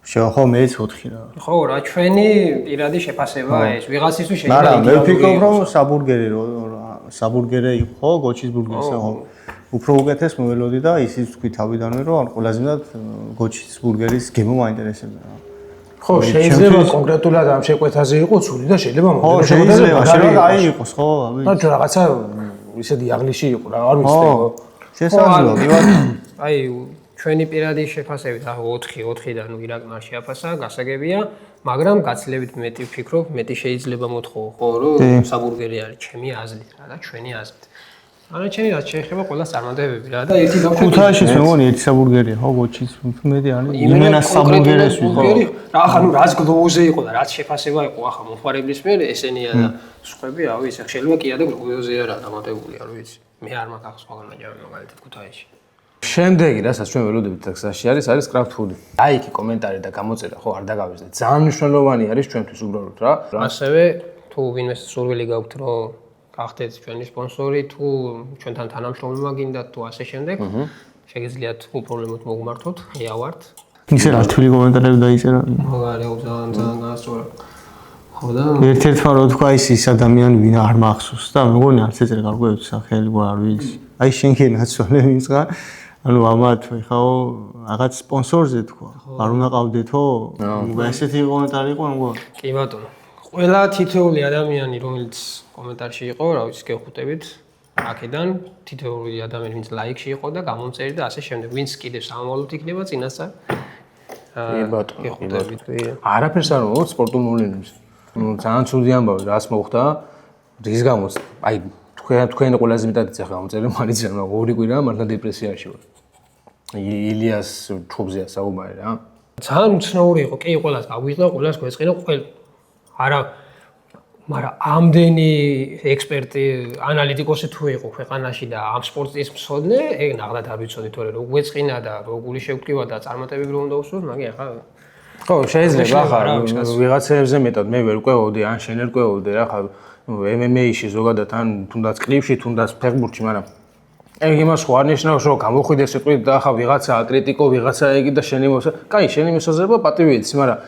Speaker 2: შევახო მეც 4 რა.
Speaker 3: ხო, რა ჩვენი პირადი შეფასებაა ეს. ვიღაცისთვის შეიძლება
Speaker 2: მაგრამ მე ვფიქრობ, რომ საბურგერი იყო, გოჩის ბურგერისა ხო. უფრო უკეთეს მოველოდი და ისიც თქვი თავიდანვე, რომ ან ყველაზე მეტად გოჩის ბურგერის გემო მაინტერესებდა რა.
Speaker 1: ხო, შეიძლება კონკრეტულად ამ შეკვეთაზე იყოს ცული და შეიძლება
Speaker 2: ხო, შეიძლება აი იყოს, ხო,
Speaker 1: და რაღაცა ისეთი აღლიში იყო რა, არ ვიცი ხო.
Speaker 2: შესაძლოა, მივადი.
Speaker 3: აი ჩვენი პირადი შეფასებით 4-4-დან ირაკმა შეაფასა, გასაგებია, მაგრამ გაცილებით მეტი ვფიქრობ, მეტი შეიძლება მოთხოვო, ხო, რომ საბურგერი არის ჩემი აზრით რა და ჩვენი აზრით. ანუ ჩემი რაც შეეხება ყველას წარმატებები რა და ერთი გავჩერდი.
Speaker 2: ქუთაისის მე მგონი ერთი საბურგერია, ხო, გოჩის მეტი არის. იმენას საბურგერეს ვიყო.
Speaker 3: რა ახლა ნუ რაც გლოვოზე იყო და რაც შეფასება იყო ახლა მომხმარებლის მიერ ესენია და სხვები, რა ვიცი, შეიძლება კი არა და გლოვოზე არა დამატებული, არ ვიცი. მე არ მაქვს ახლა სხვაგან ნაჯარი მაგალითად ქუთაისში.
Speaker 1: შემდეგი, რასაც ჩვენ ველოდებით და გზაში არის კრაფტ ფუდი. ლაიქი, კომენტარი და გამოწერა ხო არ დაგავიწყდეთ. ძალიან მნიშვნელოვანი არის ჩვენთვის უბრალოდ რა.
Speaker 3: ასევე თუ ვინმე სურვილი გაქვთ რომ გახდეთ ჩვენი სპონსორი, თუ ჩვენთან თანამშრომლობა გინდათ თუ ასე შემდეგ, შეგიძლიათ უპრობლემოდ მოგმართოთ, ღია ვართ.
Speaker 2: ისე რა თვლი კომენტარები დაიწერა.
Speaker 3: მაგარია ძალიან განსწორა. ხო და
Speaker 2: ერთ-ერთმა რო თქვა ის ადამიანი ვინ არ მახსოვს და მე მგონი არც ეწერა გარკვევით სახელი არ ვიცი. აი შენ კი ნაცვალე ვინცღა ანუ ამათ ხაო რაღაც სპონსორზე თქვა. არ უნდა ყავდეთო? ესეთი კომენტარი იყო მგონი.
Speaker 3: კი ბატონო. ყველა თითოეული ადამიანი რომელიც კომენტარში იყო, რა ვიცი, გეხუტებით აქედან თითოეული ადამიანი ვინც ლაიქში იყო და გამომწერი და ასე შემდეგ. ვინც კიდევ სამომავლოდ იქნება წინასწარ. გეხუტებით.
Speaker 1: არაფერს არ ვუყურებ სპორტულ მოვლენებს. ძალიან ცუდი ამბავი რას მოხდა რის გამოც აი თქვენ ყველაზე მეტად იცი ახლა მომწერე მარიძე რა ორი კვირა მართლა დეპრესიაში ვარ ილიას ჩუბზეა საუბარი რა
Speaker 3: ძალიან უცნაური იყო კი ყველას აღვიძლა ყველას გვეწყინა არა მაგრამ ამდენი ექსპერტი ანალიტიკოსი თუ იყო ქვეყანაში და ამ სპორტის მსოდნე ეგ ნახდათ არ ვიცოდი თორე რო გვეწყინა და რო გული შევკრივა და წარმატებები რომ უნდა უსურვოს მაგე ახლა
Speaker 1: ხო შეიძლება ახლა ვიღაცებზე მეტად მე ვერ ყვეოდი ან შენ ვერ ყვეოდე რა ხა MMA-ში ზოგადად ან თუნდაც კლიპში თუნდაც ფეხბურთში მაგრამ ეგ იმას ხო არ ნიშნავს რომ გამოხვიდე სიტყვით და ახლა ვიღაცა აკრიტიკო ვიღაცა ეგი და შენი მოსა კაი შენი მოსაზრება პატივი იცი მაგრამ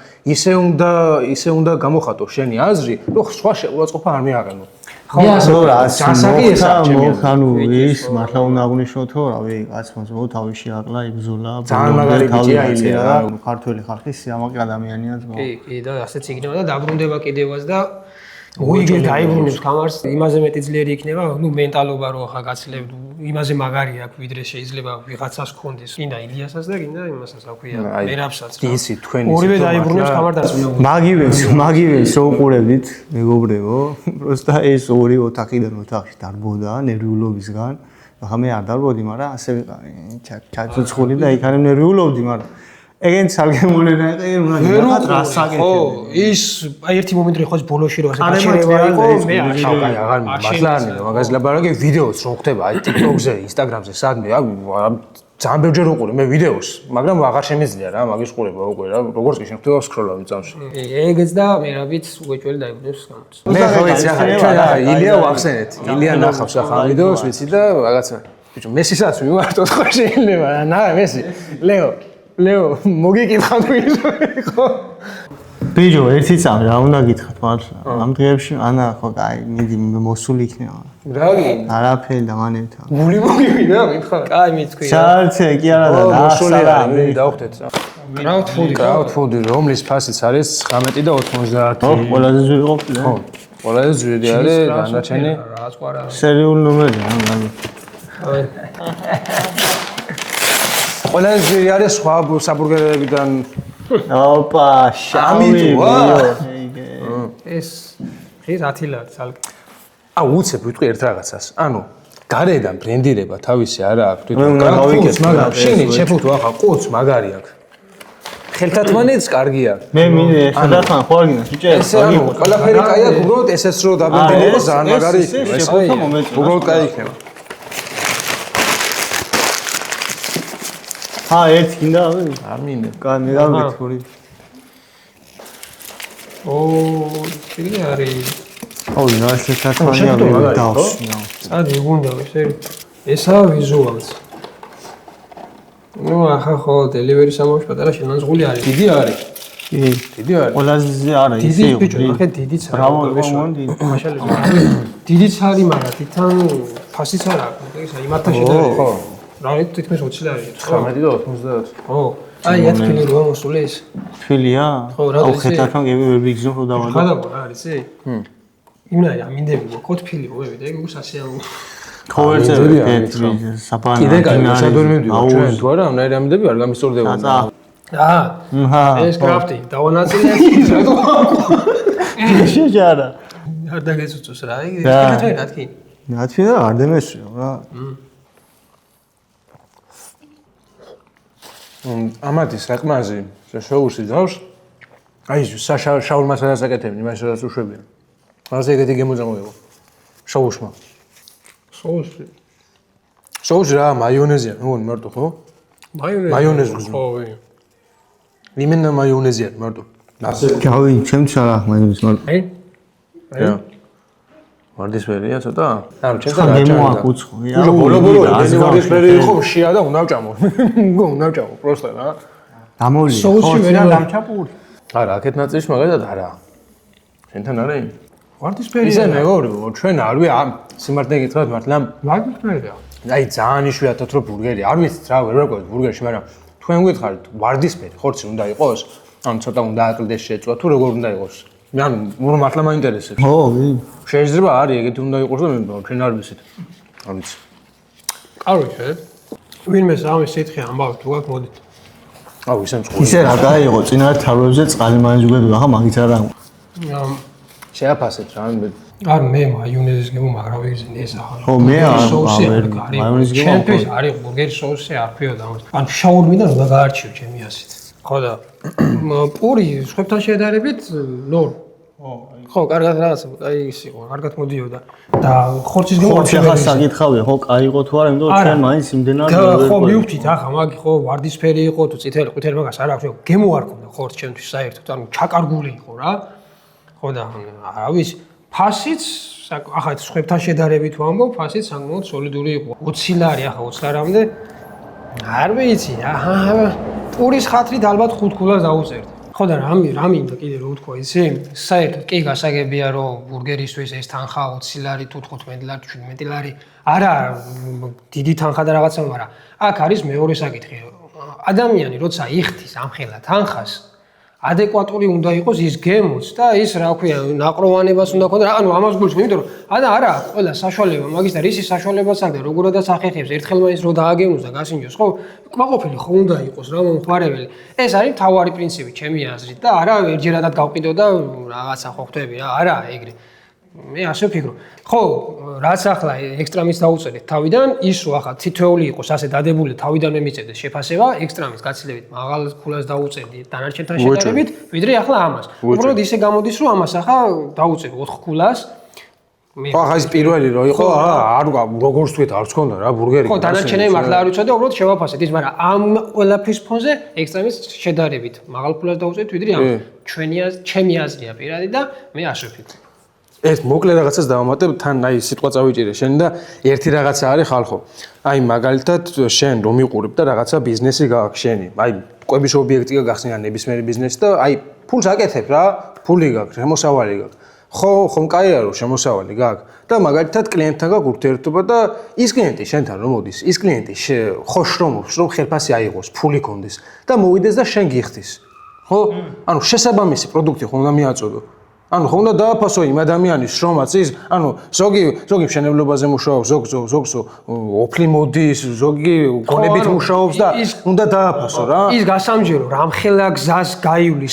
Speaker 1: ისე უნდა გამოხატო შენი აზრი რომ სხვა შეურაცხყოფა არ მიაღენო
Speaker 2: ხო რა ასაკი ეს ანუ ის მართლა უნდა აღნიშნოთო რავი კაცმა ზოგადად თავი შეაკლა იბზოლა
Speaker 1: ძალიან მაგარი ბიჭია ილია რა
Speaker 2: ქართველი ხალხის სიამაყე ადამიანია ზოგადად
Speaker 3: კი და ასეც იქნება და დაბრუნდება კიდევაც და უიგე დაიბრუნებს გამარს იმაზე მეტი ძლიერი იქნება ნუ მენტალობა რო ახლა გაცლებ იმაზე მაგარი აქვს ვიდრე შეიძლება ვიღაცას ქონდეს გინდა ილიასაც და გინდა იმასაც აქვია მერაბსაც
Speaker 1: ისი თქვენი
Speaker 3: ორივე დაიბრუნებს გამარდას
Speaker 2: მაგივენს რო უყურებდით მეგობრებო პროსტა ეს ორი ოთახიდან ოთახში დარბოდა ნერვიულობისგან ახლა მე არ დარბოდი მაგრამ ასე ვიყავი ჩაცუცხული და იქ არ ნერვიულობდი მაგრამ ეგენ სალგემულენა ეგენ უნდა რასაკეთებ
Speaker 3: ხო ის აი ერთი მომენტი ხო ბოლოში რო ასე გაჩერება იყო მე არ
Speaker 1: შავკაი აღარ მართლა არ მინდა მაგას ლაბარაკი ვიდეოც რო ხდება აი TikTok-ზე, Instagram-ზე, სადმე ძალიან ბევრჯერ ვუყურე მე ვიდეოს, მაგრამ აღარ შემიძლია რა მაგის ყურება უკვე რა როგორც კი შენ ხდება სკროლავი წამში.
Speaker 3: ეგეც და მერაბიც უეჭველი დაიბრუნებს გამოც.
Speaker 1: მე ხო ვიცი ახლა ილია ვახსენეთ. ილია ნახავს ახლა ვიდეოს ვიცი და რაღაცა ბიჭო მესისაც მივარტოთ ხო შეიძლება რა ნა მესი ლეო მოგიკითხა თუ ისე ხო
Speaker 2: ბიჭო ერთი წამი რა უნდა გითხრათ მართლა ამ დღეებში ანა ხო კაი მიდი მოსული იქნება
Speaker 3: რა გინდა
Speaker 2: არაფერი და მანებთან
Speaker 3: გული მოგივიდა მითხარ კაი მითქვი
Speaker 2: ჩარცე კი არა და
Speaker 1: მოსულია მე დავხდეთ
Speaker 3: კრაუდ ფუდი
Speaker 1: რომლის ფასიც არის 19 და 90
Speaker 2: ხო ყველაზე ძვირი ყოფილა
Speaker 1: ხო ყველაზე ძვირი არის დანარჩენი
Speaker 3: რაც ყარა.
Speaker 2: სერიული ნომერია ამ.
Speaker 3: აი.
Speaker 1: ყველაზე ძვირი არის სხვა საბურგერებიდან
Speaker 2: ოპა, შამი.
Speaker 3: ეს ღირს 10 ლარი ძალკე.
Speaker 1: უცებ ვიტყვი ერთ რაღაცას. ანუ გარედან ბრენდირება თავისი არა აქვს
Speaker 2: მე უნდა გავიკეთო,
Speaker 1: მაგრამ შენი შეფუთო ახლა ყოც მაგარი აქვს. ხელთათმანიც კარგია.
Speaker 2: მე მინე შედახან ხო არ გინდა ბიჭე?
Speaker 1: ესე ანუ ყველაფერი კაი აქვს, უბრალოდ ესეც რო დაბრუნდება ძალიან მაგარი იქნება.
Speaker 2: ეს შეფუთო მომენტი.
Speaker 1: უბრალოდ კაი იქნება.
Speaker 2: ერთ გინდა ავი?
Speaker 1: არ მინდა.
Speaker 2: კაი, მე გავიგეთ ხური.
Speaker 3: დიდი არის.
Speaker 2: ოი, რა შეთათმანია დავსვია.
Speaker 3: წადი გუნდა ესაა ვიზუალს. ნუ ახლა ხო დელივერი სამუშ პატარა შენანძღული არის.
Speaker 1: დიდი არის.
Speaker 2: კი.
Speaker 1: დიდი არის.
Speaker 2: ყველაზე არა ისე
Speaker 3: დიდი
Speaker 2: იყო.
Speaker 3: ბიჭო, ახლა დიდიც არის.
Speaker 2: ბრავო, მომდი.
Speaker 3: დიდიც არის, მაგრამ თვითონ ფასიც არ აქვს. ეს იმათთან შედარებით. ხო. რა ვიცი, თითქმის 20 ლარი.
Speaker 1: 19 და 90.
Speaker 3: ხო. აი, ათქილი რო მოსული ეს.
Speaker 2: თვილია?
Speaker 3: ხო, რა
Speaker 2: აუ,
Speaker 3: ვიცი.
Speaker 2: ხეთათმან გები ვერ ვიგზნო ხო დავადა.
Speaker 3: ხადაბო რა არის ე? იმნაირი ამინდები მოკოთ ფილი მოვევი და ეგ უსასიამო.
Speaker 2: ხო ვერ წერე საფანა.
Speaker 1: კიდე კაი, სადორ მივდივარ ჩვენ თუ არა, ამნაირი ამიდები არ გამისტორდება.
Speaker 3: ეს კრაფტი დავანაწილე ის რატო?
Speaker 2: შეჯარა.
Speaker 3: არ დაგეწუწოს რა, ეგ რა თქი.
Speaker 2: ნათი და არ დემესვიო რა.
Speaker 1: ამათი საყმაზი შოუსი დავს. აი შაურ მასალას აკეთებენ, იმას რაც უშვებიან. ასე ეგეთი გემოწამოება. შოუშმა.
Speaker 3: სოუსი.
Speaker 1: შოუსი რა, მაიონეზია, მოგონი მარტო ხო? მაიონეზი გზნო.
Speaker 3: ხო, ვი.
Speaker 1: იმენა მაიონეზია მარტო. ასე.
Speaker 2: გავი, ჩემთვის არა მაიონეზი მარტო.
Speaker 3: აი.
Speaker 1: რა. ვარდისფერია ცოტა? ანუ ჩემს
Speaker 2: რა გემოაკუცხო.
Speaker 1: აუ, ბოლო-ბოლო, ეს ვარდისფერი იყო შია და უნდა ვჭამო. უნდა ვჭამო, პროსტა რა.
Speaker 2: დამოვლი.
Speaker 3: სოუსი ვერა
Speaker 2: დამჩაპური.
Speaker 1: არა, აქეთ ნაწილში მაგალითად არა. შენთან არა იმ?
Speaker 3: ვარდისფერი.
Speaker 1: ისე მეგობრებო, ჩვენ არ ვი ამ სიმართლე გითხრათ მართლა
Speaker 3: ვარდისფერია.
Speaker 1: აი ძალიან იშვიათად რომ ბურგერი არ ვიცით რა ვერ ვაკვირდით ბურგერში, მაგრამ თქვენ გითხარით ვარდისფერი ხორცი უნდა იყოს? ანუ ცოტა უნდა აკლდეს შეწვა თუ როგორ უნდა იყოს? მე ანუ მართლა მაინტერესებს.
Speaker 2: ხო, ვი.
Speaker 1: შეიძლება არის ეგეთი უნდა იყოს და მე ჩვენ არ ვიცით. არ ვიცი.
Speaker 3: კაროჩე. ვინმე სამი სითხე ამბავ თუ აქ მოდით.
Speaker 1: აუ ისე მწყური.
Speaker 2: ისე რა დაიღო წინარ თავებზე წყალი მაინჯგვები, ახლა მაგით არა.
Speaker 1: შეაფასეთ რა მე
Speaker 3: არ მე მაიონეზის გემო მაგრამ ვიგზინე ეს ახლა.
Speaker 2: ხო, მე არ
Speaker 3: მაიონეზის გემო. ჩემთვის არის ბურგერის სოუსი არ ფიოდა ამას. ან შაურმიდან უნდა გაარჩიო ჩემი ასით. ხო და პური სხვებთან შედარებით ნორ. ხო, კარგად რაღაცა, აი ის იყო, კარგად მოდიოდა. და ხორცის გემო
Speaker 2: ხორცი ახლა საკითხავია, ხო, კაიღო თუ არა, იმიტომ რომ ჩვენ მაინც იმდენად
Speaker 3: ხო, მივხვდით ახლა მაგი ხო, ვარდისფერი იყო თუ წითელი, ყვითელი მაგას არ აქვს, გემო არ ქონდა ხორცს ჩემთვის საერთოდ, ანუ ჩაკარგული იყო რა. ხო და რა ვიცი, ფასიც ახლა სხვებთან შედარებით ვამბობ, ფასიც საკმაოდ სოლიდური იყო. 20 ლარი ახლა 20 ლარამდე არ ვიცი, პურის ხათრით ალბათ 5 ქულას დაუწერდი. ხო და რა მინდა კიდე რო ვთქვა იცი? საერთოდ კი გასაგებია რომ ბურგერისთვის ეს თანხა 20 ლარი თუ 15 ლარი, 17 ლარი არა დიდი თანხა და რაღაცა, მაგრამ აქ არის მეორე საკითხი. ადამიანი როცა იხდის ამხელა თანხას ადეკვატური უნდა იყოს ის გემოც და ის რა ქვია ნაყროვანებას უნდა ქონდეს. ანუ ამას გულში, იმიტომ რომ არა ყველა საშუალება მაგის და რისი საშუალებაც აქვს და როგორადაც ახერხებს ერთხელ მაინც რო დააგემოს და გასინჯოს, ხო? კმაყოფილი ხო უნდა იყოს რა მომხმარებელი. ეს არის მთავარი პრინციპი ჩემი აზრით და არა ერთჯერადად გავყიდო და რაღაცა ხო ხვდები რა, არა ეგრე. მე ასე ვფიქრობ. ხო, რაც ახლა ექსტრამის დაუწერეთ თავიდან, ის რო ახლა თითოეული იყოს ასე დადებული თავიდანვე მიწევდეს შეფასება, ექსტრამის გაცილებით მაღალ ქულას დაუწერდი დანარჩენთან შედარებით, ვიდრე ახლა ამას. უბრალოდ ისე გამოდის, რომ ამას ახლა დაუწერ 4 ქულას.
Speaker 1: ხო, ახლა ის პირველი რო იყო, არ როგორც თქვით, არც ქონდა რა ბურგერი.
Speaker 3: ხო, დანარჩენები მართლა არ ვიცოდი, უბრალოდ შევაფასეთ ის, მაგრამ ამ ყველაფრის ფონზე ექსტრამის შედარებით მაღალ ქულას დაუწერთ, ვიდრე ამ ჩემი აზრია პირადი და მე ასე ვფიქრობ.
Speaker 1: ეს მოკლე რაღაცას დავამატებ, თან აი სიტყვა წავიჭირე შენ და ერთი რაღაცა არის ხალხო. აი მაგალითად შენ რომ იყურებ და რაღაცა ბიზნესი გააქვს შენი. აი კვების ობიექტი გახსნი ან ნებისმიერი ბიზნესი და აი ფულს აკეთებ რა, ფული გაქვს, შემოსავალი გაქვს. ხო, ხომ კაია რომ შემოსავალი გაქვს და მაგალითად კლიენტთან გაქვს ურთიერთობა და ის კლიენტი შენთან რომ მოდის, ის კლიენტი ხოშრომობს, რომ ხელფასი აიღოს, ფული კონდეს და მოვიდეს და შენ გიხდის. ხო? ანუ შესაბამისი პროდუქტი ხომ უნდა მიაწოდო. ანუ ხო უნდა დააფასო იმ ადამიანის შრომაც ის, ანუ ზოგი მშენებლობაზე მუშაობს, ზოგს ოფლი მოდის, ზოგი გონებით მუშაობს და უნდა დააფასო რა.
Speaker 3: ის გასამჯერო რამხელა გზას გაივლის.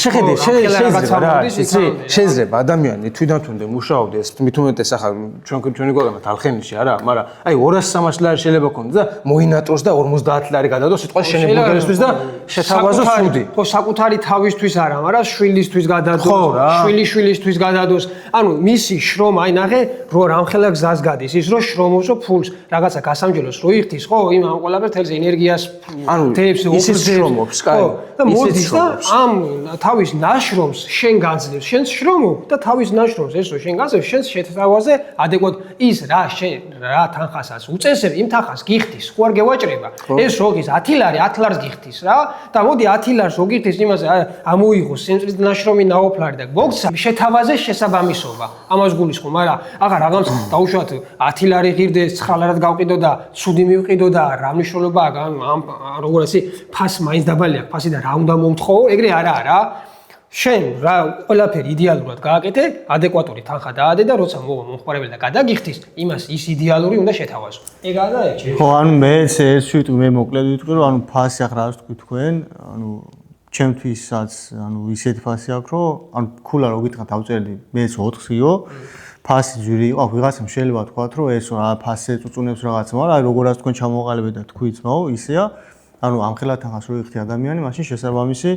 Speaker 1: შეიძლება ადამიანი თვითონ მუშაობდეს, მით უმეტეს ახლა ჩვენი გვაგამათ ალხენიში არა, მაგრამ აი 200-300 ლარი შეიძლება ქონდეს და მოინატროს და 50 ლარი გადადოს სიტყვა შენებურგერისთვის და შეთავაზოს სუდი.
Speaker 3: ხო, საკუთარი თავისთვის არა, მაგრამ შვილისთვის გადადოს, შვილიშვილისთვის გადადოს. ანუ მისი შრომა, აი ნახე, რო რამხელა გზას გადის, ის რო შრომობს, ფულს რაღაცა გასამჯელოს რო იხდის, ხო, იმ ამ ყველაფერს თელს ენერგიას თებს
Speaker 1: ისიც შრომობს, კაი.
Speaker 3: და მოდის და ამ თავის ნაშრომს შენ გაძლევს, შენს შრომობ და თავის ნაშრომს ეს რო შენ გაძლევს, შენს შეთავაზე ადეკვატ ის რა თანხასაც უწესებ, იმ თანხას გიხდის, ხო არ გევაჭრება. ეს როგის 10 ლარი 10 ლარს გიხდის რა და მოდი 10 ლარს როგიხდის იმაზე ამოიღოს სიმწრის ნაშრომი ნაოფლარი და მოგცა შეთავაზე შესაბამისობა. ამას გულისხმობ, მაგრამ აღარ რაღაც დაუშვათ 10 ლარი ღირდეს, 9 ლარად გავყიდო და სუდი მივყიდო და რა მნიშვნელობა ამ როგორ ასე ფასი მაინც დაბალი აქვს, ფასი და რა უნდა მომთხოვო, ეგრე არაა რა. შენ რა ყველაფერი იდეალურად გააკეთე, ადეკვატური თანხა დაადე და როცა მოვა მომხმარებელი და გადაგიხდის, იმას ის იდეალური უნდა შეთავაზო. ეგაა და ეგ.
Speaker 2: ხო, ანუ მეც ეს ვიტყვი, მე მოკლედ ვიტყვი, რომ ანუ ფასი ახლა რა ვთქვი თქვენ, ანუ ჩემთვისაც ანუ ისეთი ფასი აქვს, რომ ანუ ქულა რო გითხრათ დავწერდი, მეც 4-იო, ფასი ძვირი იყო, ვიღაცამ შეიძლება თქვათ, რომ ეს რა ფასი ეწუწუნებს რაღაცა, მაგრამ აი როგორაც თქვენ ჩამოყალიბეთ და თქვით, ნო, ისეა, ანუ ამხელა თანხას რო იხდი ადამიანი, მაშინ შესაბამისი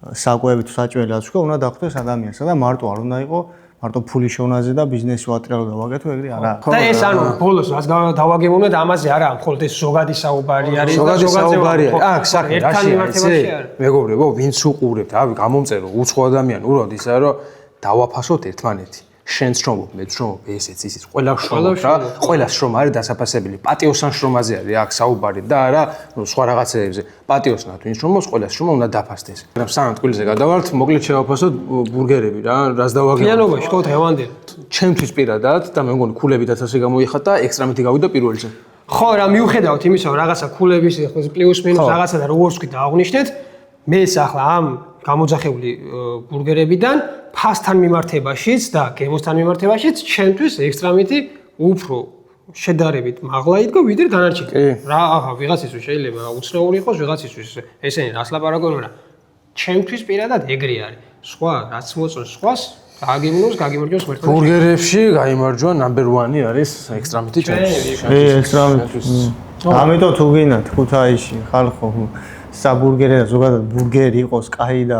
Speaker 2: საკვები თუ საჭმელი რაც თქვა, უნდა დახვდეს ადამიანსა და მარტო არ უნდა იყო მარტო ფული შოვნაზე და ბიზნესი მატერიალი დავაკეთო, ეგრე არა.
Speaker 3: და ეს ანუ ბოლოს რაც დავაგებუნეთ, ამაზე არა, მხოლოდ ეს ზოგადი საუბარი არის და
Speaker 1: ზოგადი აქ საქმე რაშია იცი? მეგობრებო, ვინც უყურებთ, ავი გამომწერო უცხო ადამიანი უროდ ისა რომ დავაფასოთ ერთმანეთი. შენს შრომობ, მეც შრომობ, ესეც ისიც, ყველა შრომობ რა, ყველა შრომა არის დასაფასებელი. პატიოსან შრომაზე არის აქ საუბარი და არა სხვა რაღაცეებზე. პატიოსნად ვინ შრომობს, ყველა შრომა უნდა დაფასდეს. მაგრამ სანამ ტყუილზე გადავართ, მოკლედ შევაფასოთ ბურგერები რა, რას დავაგებთ.
Speaker 3: ფიანობაში ხო დღევანდელი.
Speaker 1: ჩემთვის პირადად და მე მგონი ქულებითაც ასე გამოიხატა, ექსტრა მეტი გავიდა პირველზე.
Speaker 3: ხო, რა მიუხედავთ იმისა, რომ რაღაცა ქულების პლუს მინუს რაღაცა და როგორც ვთქვით, აღნიშნეთ, მეც ახლა ამ გამოძახებული ბურგერებიდან ფასთან მიმართებაშიც და გემოსთან მიმართებაშიც ჩემთვის ექსტრამიტი უფრო შედარებით მაღლა იდგა ვიდრე დანარჩენი. რა ახლა ვიღაცისთვის შეიძლება უცნაური იყოს, ვიღაცისთვის ესენი რას ლაპარაკობენ, მაგრამ ჩემთვის პირადად ეგრე არის. სხვა რაც მოწონს სხვას გაგიმარჯვოს მერტო.
Speaker 1: ბურგერებში გაიმარჯვა ნამბერ 1-ი არის ექსტრამიტი ჩემთვის.
Speaker 2: ექსტრამიტი. ამიტომ თუ გინდათ ქუთაისში ხალხო საბურგერი და ზოგადად ბურგერი იყოს კაი და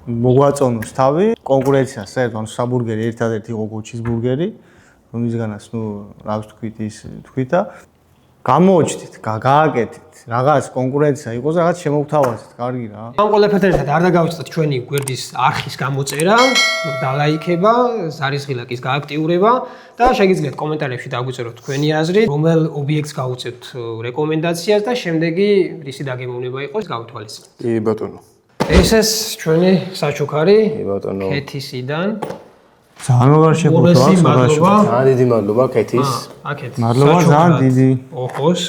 Speaker 2: მოგვაწონოს თავი, კონკურენცია საერთოდ ანუ საბურგერი ერთადერთი იყო გოჩის ბურგერი, რომისგანაც ნუ რა ვთქვით ის თქვით და გამოუჩდით, გააკეთეთ, რაღაც კონკურენცია იყოს, რაღაც შემოგთავაზეთ, კარგი რა.
Speaker 3: ამ ყველაფერთან ერთად არ დაგავიწყდეთ ჩვენი გვერდის არხის გამოწერა, დალაიქება, ზარისღილაკის გააქტიურება და შეგიძლიათ კომენტარებში დაგვიწეროთ თქვენი აზრი, რომელ ობიექტს გავუწევთ რეკომენდაციას და შემდეგი რისი დაგემოვნება იყოს გავითვალისწინოთ.
Speaker 1: კი ბატონო.
Speaker 3: ეს ჩვენი საჩუქარი
Speaker 1: კი ბატონო.
Speaker 3: ქეთისიდან.
Speaker 2: ძალიან მაგარ შეფუთო აქვს სურაში.
Speaker 1: ძალიან დიდი მადლობა ქეთის.
Speaker 3: აქეთ.
Speaker 2: მადლობა ძალიან დიდი.
Speaker 3: ოხოს.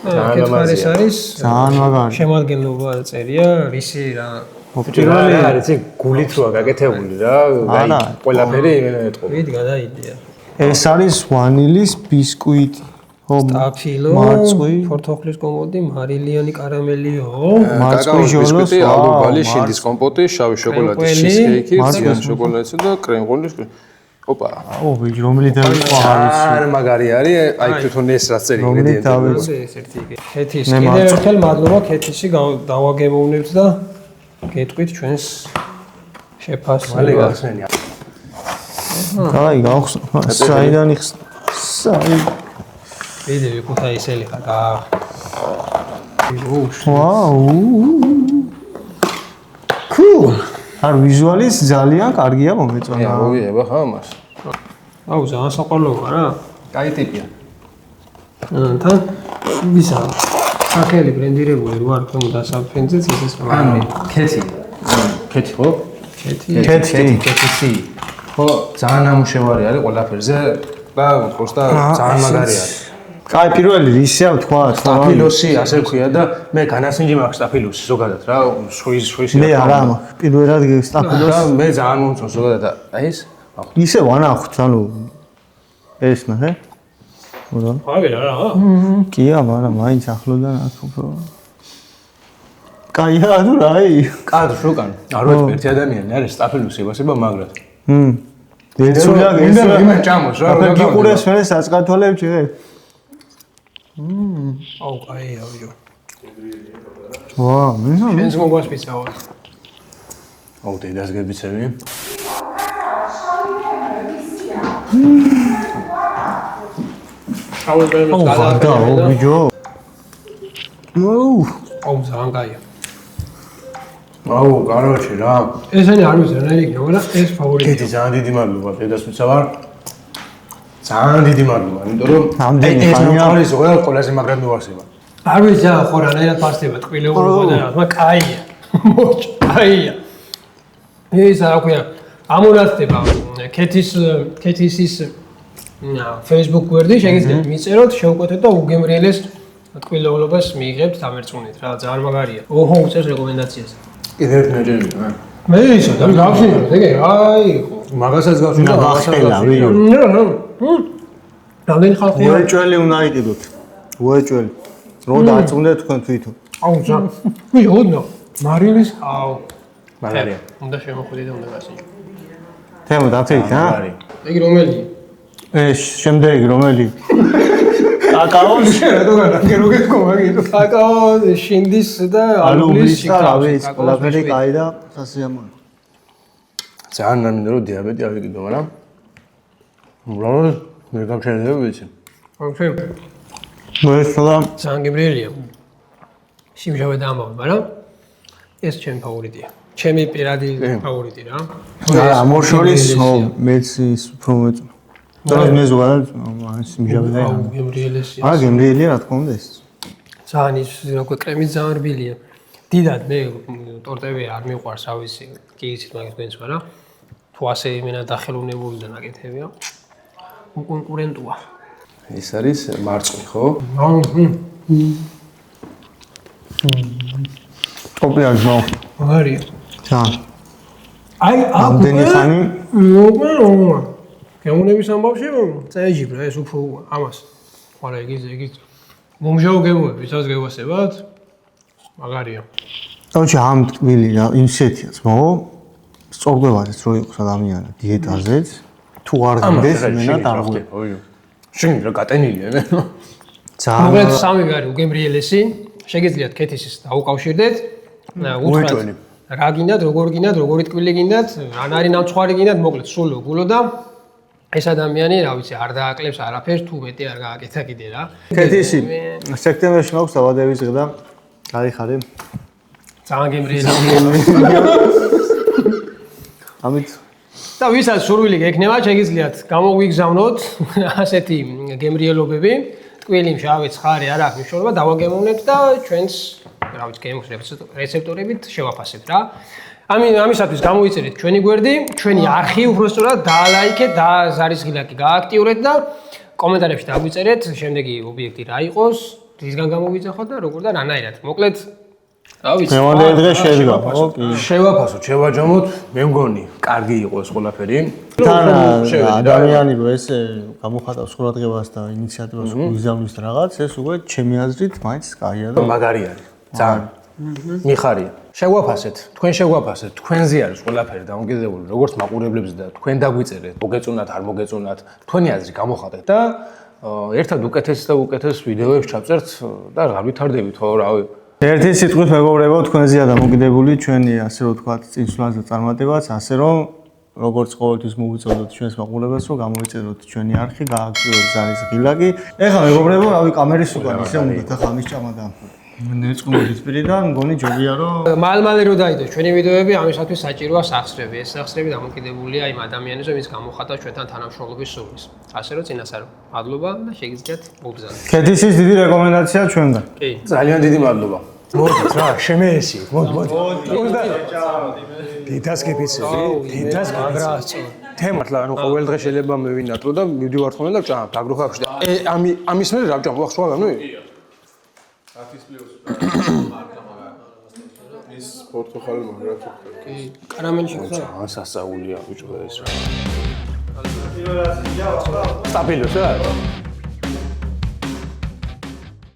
Speaker 3: კეთხარის არის
Speaker 2: ძალიან მაგარი.
Speaker 3: შემადგენლობა წერია, რისი რა
Speaker 1: პირველი არის გულით როა გაკეთებული რა, აი ყველაფერი იმენა ეტყობა.
Speaker 3: ვიდ გადაიდია.
Speaker 2: ეს არის ვანილის ბისკვიტი.
Speaker 3: სტაფილო, ფორთოხლის კომპოტი, მარილიანი კარამელიო,
Speaker 2: მარცხვი ჟოლოს,
Speaker 1: ალუბალი, შინდის კომპოტი, შავი შოკოლადის ჩიზკეიკი, ციან შოკოლადისა და კრემყოლის. ოპა.
Speaker 2: აუ, ბიჭი, რომელი დავიწყო არის.
Speaker 1: არ მაგარი არის, აი თვითონ ეს რაც წერი
Speaker 3: ინგრედიენტი. ეს ერთი იგი. ქეთის კიდევ ერთხელ მადლობა ქეთისი დავაგემოვნებთ და გეტყვით ჩვენს შეფას.
Speaker 1: მალე გახსენია.
Speaker 2: კაი, გავხსნა. საიდან იხსნა? საიდან
Speaker 3: ვიდეო ქუთაისელი ხარ და
Speaker 2: ვაუ cool არ ვიზუალის ძალიან კარგია მომეწონა
Speaker 1: მოვიება ხა მას
Speaker 3: აუ ძალიან საყოველოა რა
Speaker 1: კაი ტიპია
Speaker 3: თან ვისა სახელი ბრენდირებული რო არ თქვენ დასაფენძეთ ეს რა ქეთი ხო ქეთი
Speaker 1: ხო ძალიან ამუშევარი არის ყველაფერზე და просто ძალიან მაგარი არის
Speaker 2: კაი პირველი რისია თქვა
Speaker 1: სტაფილოსი ასე ვქვია და მე განასინჯი მაქვს სტაფილოსი ზოგადად რა სუის
Speaker 2: მე არა მაქვს პირველად სტაფილოსი
Speaker 1: მე ძალიან მომწონს ზოგადად აი ეს
Speaker 2: ისე ვანახოთ, ანუ ეს ნახე. ურა.
Speaker 3: ავერა რა.
Speaker 2: კია, მაგრამ მაინც ახლოდან აქ უფრო. კაია თუ რაი?
Speaker 1: კადრ შოკან. არ ვეთქვი ერთი ადამიანი არის სტაფილუს ებასება მაგრად.
Speaker 2: ერთსულა
Speaker 1: მე ჭამოს რა.
Speaker 2: რა გიყურეს მე საწყათვალებს იღე?
Speaker 3: აუ, კაია, ვიო.
Speaker 2: ვა, მე
Speaker 3: შენს მოგვასპიცავად.
Speaker 1: აუ, დედას გებიცები.
Speaker 3: აუ,
Speaker 2: ბიჯო.
Speaker 3: აუ, ძალიან კაია.
Speaker 1: აუ, კაროჩი რა.
Speaker 3: ესენი არ ვიცი რა იქნება, მაგრამ ეს ფავორიტია.
Speaker 1: კეთი ძალიან დიდი მადლობა დედას ვიცავარ. ძალიან დიდი მადლობა, იმიტომ რომ
Speaker 2: ამდენი
Speaker 1: ეს
Speaker 2: ხანია.
Speaker 1: მომწონს ყველაზე მაგრად მოვასება.
Speaker 3: არ ვიცი რა, ხო რანაირად ფასდება ტკბილეულობა და რა, მაგრამ კაია. მოჭ, კაია. ეს რა ქვია, ამონაცდება კეთის ის Facebook გვერდი, შეგიძლიათ მიწეროთ, შევკვეთოთ და უგემრიელეს ტკბილეულობას მიიღებთ დამერწმუნით რა, ძალიან მაგარია. ოჰო, უწევს რეკომენდაციას.
Speaker 1: კიდევ ერთი ნაჭერია რა.
Speaker 3: მე ისო და გავშინოთ, ეგ აი ხო.
Speaker 1: მაგასაც გავშინო,
Speaker 2: ნახელა, ვიო.
Speaker 3: რამდენი ხალხია?
Speaker 2: უეჭველი უნდა იყიდოთ. უეჭველი. რო დაწუნდეთ თქვენ თვითონ.
Speaker 3: აუ, ზა. ვიო, ოდნო. მარილის, აუ.
Speaker 1: მაგარია.
Speaker 3: უნდა შემოხვიდე და უნდა გასინჯო.
Speaker 2: თემო დაწეით, რა?
Speaker 3: ეგ რომელია?
Speaker 2: ეს შემდეგი რომელი? კაკაოს
Speaker 3: რატომ გეტყო მაგითო? კაკაო, შინდის და ალუბლის
Speaker 2: და რა ვიცი, ყველაფერი კაი და სასიამოვნო.
Speaker 1: ძალიან არ მინდა რომ დიაბეტი ავიკიდო, მაგრამ უბრალოდ მე გამჩერდება ვიცი.
Speaker 3: ოკეი.
Speaker 2: მოესწრა
Speaker 3: ძალიან გემრიელია. სიმჟავე დაამბავ, მაგრამ ეს ჩემი ფავორიტია. ჩემი პირადი ფავორიტი რა.
Speaker 2: რა, მორშოლის მეც ის უფრო მეწონა. და მე ზოგადად სიმჟავე და
Speaker 3: აუ, გემრიელესია.
Speaker 2: არა, გემრიელია რა თქმა უნდა ეს.
Speaker 3: ძალიან ის რა ქვია, კრემი ძალიან რბილია. დიდად მე ტორტები არ მიყვარს, რა ვიცი, კი იცით მაგის თქვენს, მაგრამ თუ ასე იმენა დახელოვნებული და ნაკეთებია, უკონკურენტოა.
Speaker 1: ეს არის მარწყვი, ხო?
Speaker 3: აუ,
Speaker 2: ტოპი არის ნო.
Speaker 3: მაგარია.
Speaker 2: თან.
Speaker 3: აი,
Speaker 2: ამდენი ხანი
Speaker 3: მოგმერო. გემოვნების ამბავში წაეჯიბრა ეს უფრო ამას. ხარა იგი მომჟაო გემოვნები, ვისაც გევასებათ? მაგარია.
Speaker 2: თორე ამ ტკბილი რა იმსეთიაც მო სწორგვევაზეც რო იყოს ადამიანი დიეტაზეც თუ არ გინდეს მენა დარღვე.
Speaker 1: შენ რა გატენილია მე?
Speaker 2: ძალიან
Speaker 3: მოგეთ სამი ვარი უგემრიელესი, შეგიძლიათ კეთისის დაუკავშირდეთ. უთხრათ რა გინდათ, როგორ გინდათ, როგორი ტკბილი გინდათ, რანაირი ნამცხვარი გინდათ, მოკლედ სულო გულო და ეს ადამიანი, რა ვიცი, არ დააკლებს არაფერს, თუ მეტი არ გააკეთა კიდე რა.
Speaker 2: კეთისი სექტემბერში მაქვს დაბადების დღე და გაიხარე.
Speaker 3: ძალიან გემრიელი.
Speaker 2: ამით
Speaker 3: და ვისაც სურვილი გექნება, შეგიძლიათ გამოგვიგზავნოთ ასეთი გემრიელობები. ტკბილი, შავი, ცხარე, არ აქვს მნიშვნელობა, დავაგემოვნებთ და ჩვენს, რა ვიცი, გემოს რეცეპტორებით შევაფასებთ რა. ამისათვის გამოიწერეთ ჩვენი გვერდი, ჩვენი არხი უბრალოდ დაალაიქეთ და ზარისღილაკი გააქტიურეთ და კომენტარებში დაგვიწერეთ შემდეგი ობიექტი რა იყოს, რისგან გამოვიძახოთ და როგორ და რანაირად. მოკლედ, რა ვიცი,
Speaker 2: მევანდელი დღე შედგა.
Speaker 1: შევაფასოთ, შევაჯამოთ, მე მგონი, კარგი იყო ეს ყველაფერი.
Speaker 2: თან ადამიანი რო ეს გამოხატავს ყურადღებას და ინიციატივას გვიზავნის რაღაც, ეს უკვე ჩემი აზრით მაინც კაია და
Speaker 1: მაგარი არის. ძალიან მიხარია. შევაფასეთ, თქვენ შევაფასეთ, თქვენზე არის ყველაფერი დამოკიდებული, როგორც მაყურებლებს და თქვენ დაგვიწერეთ, მოგეწონათ, არ მოგეწონათ, თქვენი აზრი გამოხატეთ და ერთად უკეთეს და უკეთეს ვიდეოებს ჩავწერთ და რა ვითარდებით, ხო, რავი.
Speaker 2: ერთი სიტყვით მეგობრებო, თქვენზეა დამოკიდებული ჩვენი, ასე რომ ვთქვათ, წინსვლას და წარმატებაც, ასე რომ როგორც ყოველთვის მოგიწოდოთ ჩვენს მაყურებელს, რომ გამოიწეროთ ჩვენი არხი, გააქტიუროთ ზარისღილაკი. ეხლა მეგობრებო, რავი, კამერის უკან ისე უნდა ახლა ამის ჭამა და ნერწყმულის პირიდან მგონი ჯობია რომ
Speaker 3: მალ-მალე რო დაიდოს ჩვენი ვიდეოები, ამისათვის საჭიროა სახსრები. ეს სახსრები დამოკიდებულია იმ ადამიანზე, ვინც გამოხატავს ჩვენთან თანამშრომლობის სურვილს. ასე რომ წინასწარ მადლობა და შეგიძლიათ მოგბრძანოთ.
Speaker 2: კეთისის დიდი რეკომენდაცია ჩვენგან.
Speaker 3: კი.
Speaker 1: ძალიან დიდი მადლობა. მოდით რა, შემეესიეთ, მოდი. დიდას გიფიცები, დიდას გიფიცები. თემართლა, ანუ ყოველ დღე შეიძლება მე ვინატრო და მივდივარ ხოლმე და ვჭამ, დაგროხავში და ამის მერე რა ვჭამ, ვახშვა განვი?
Speaker 4: ის პორტუგალი მაგრა თუ
Speaker 3: კი, კარამელში ხარ?
Speaker 1: სასწაულია ბიჭო ეს რა. სტაბილურია.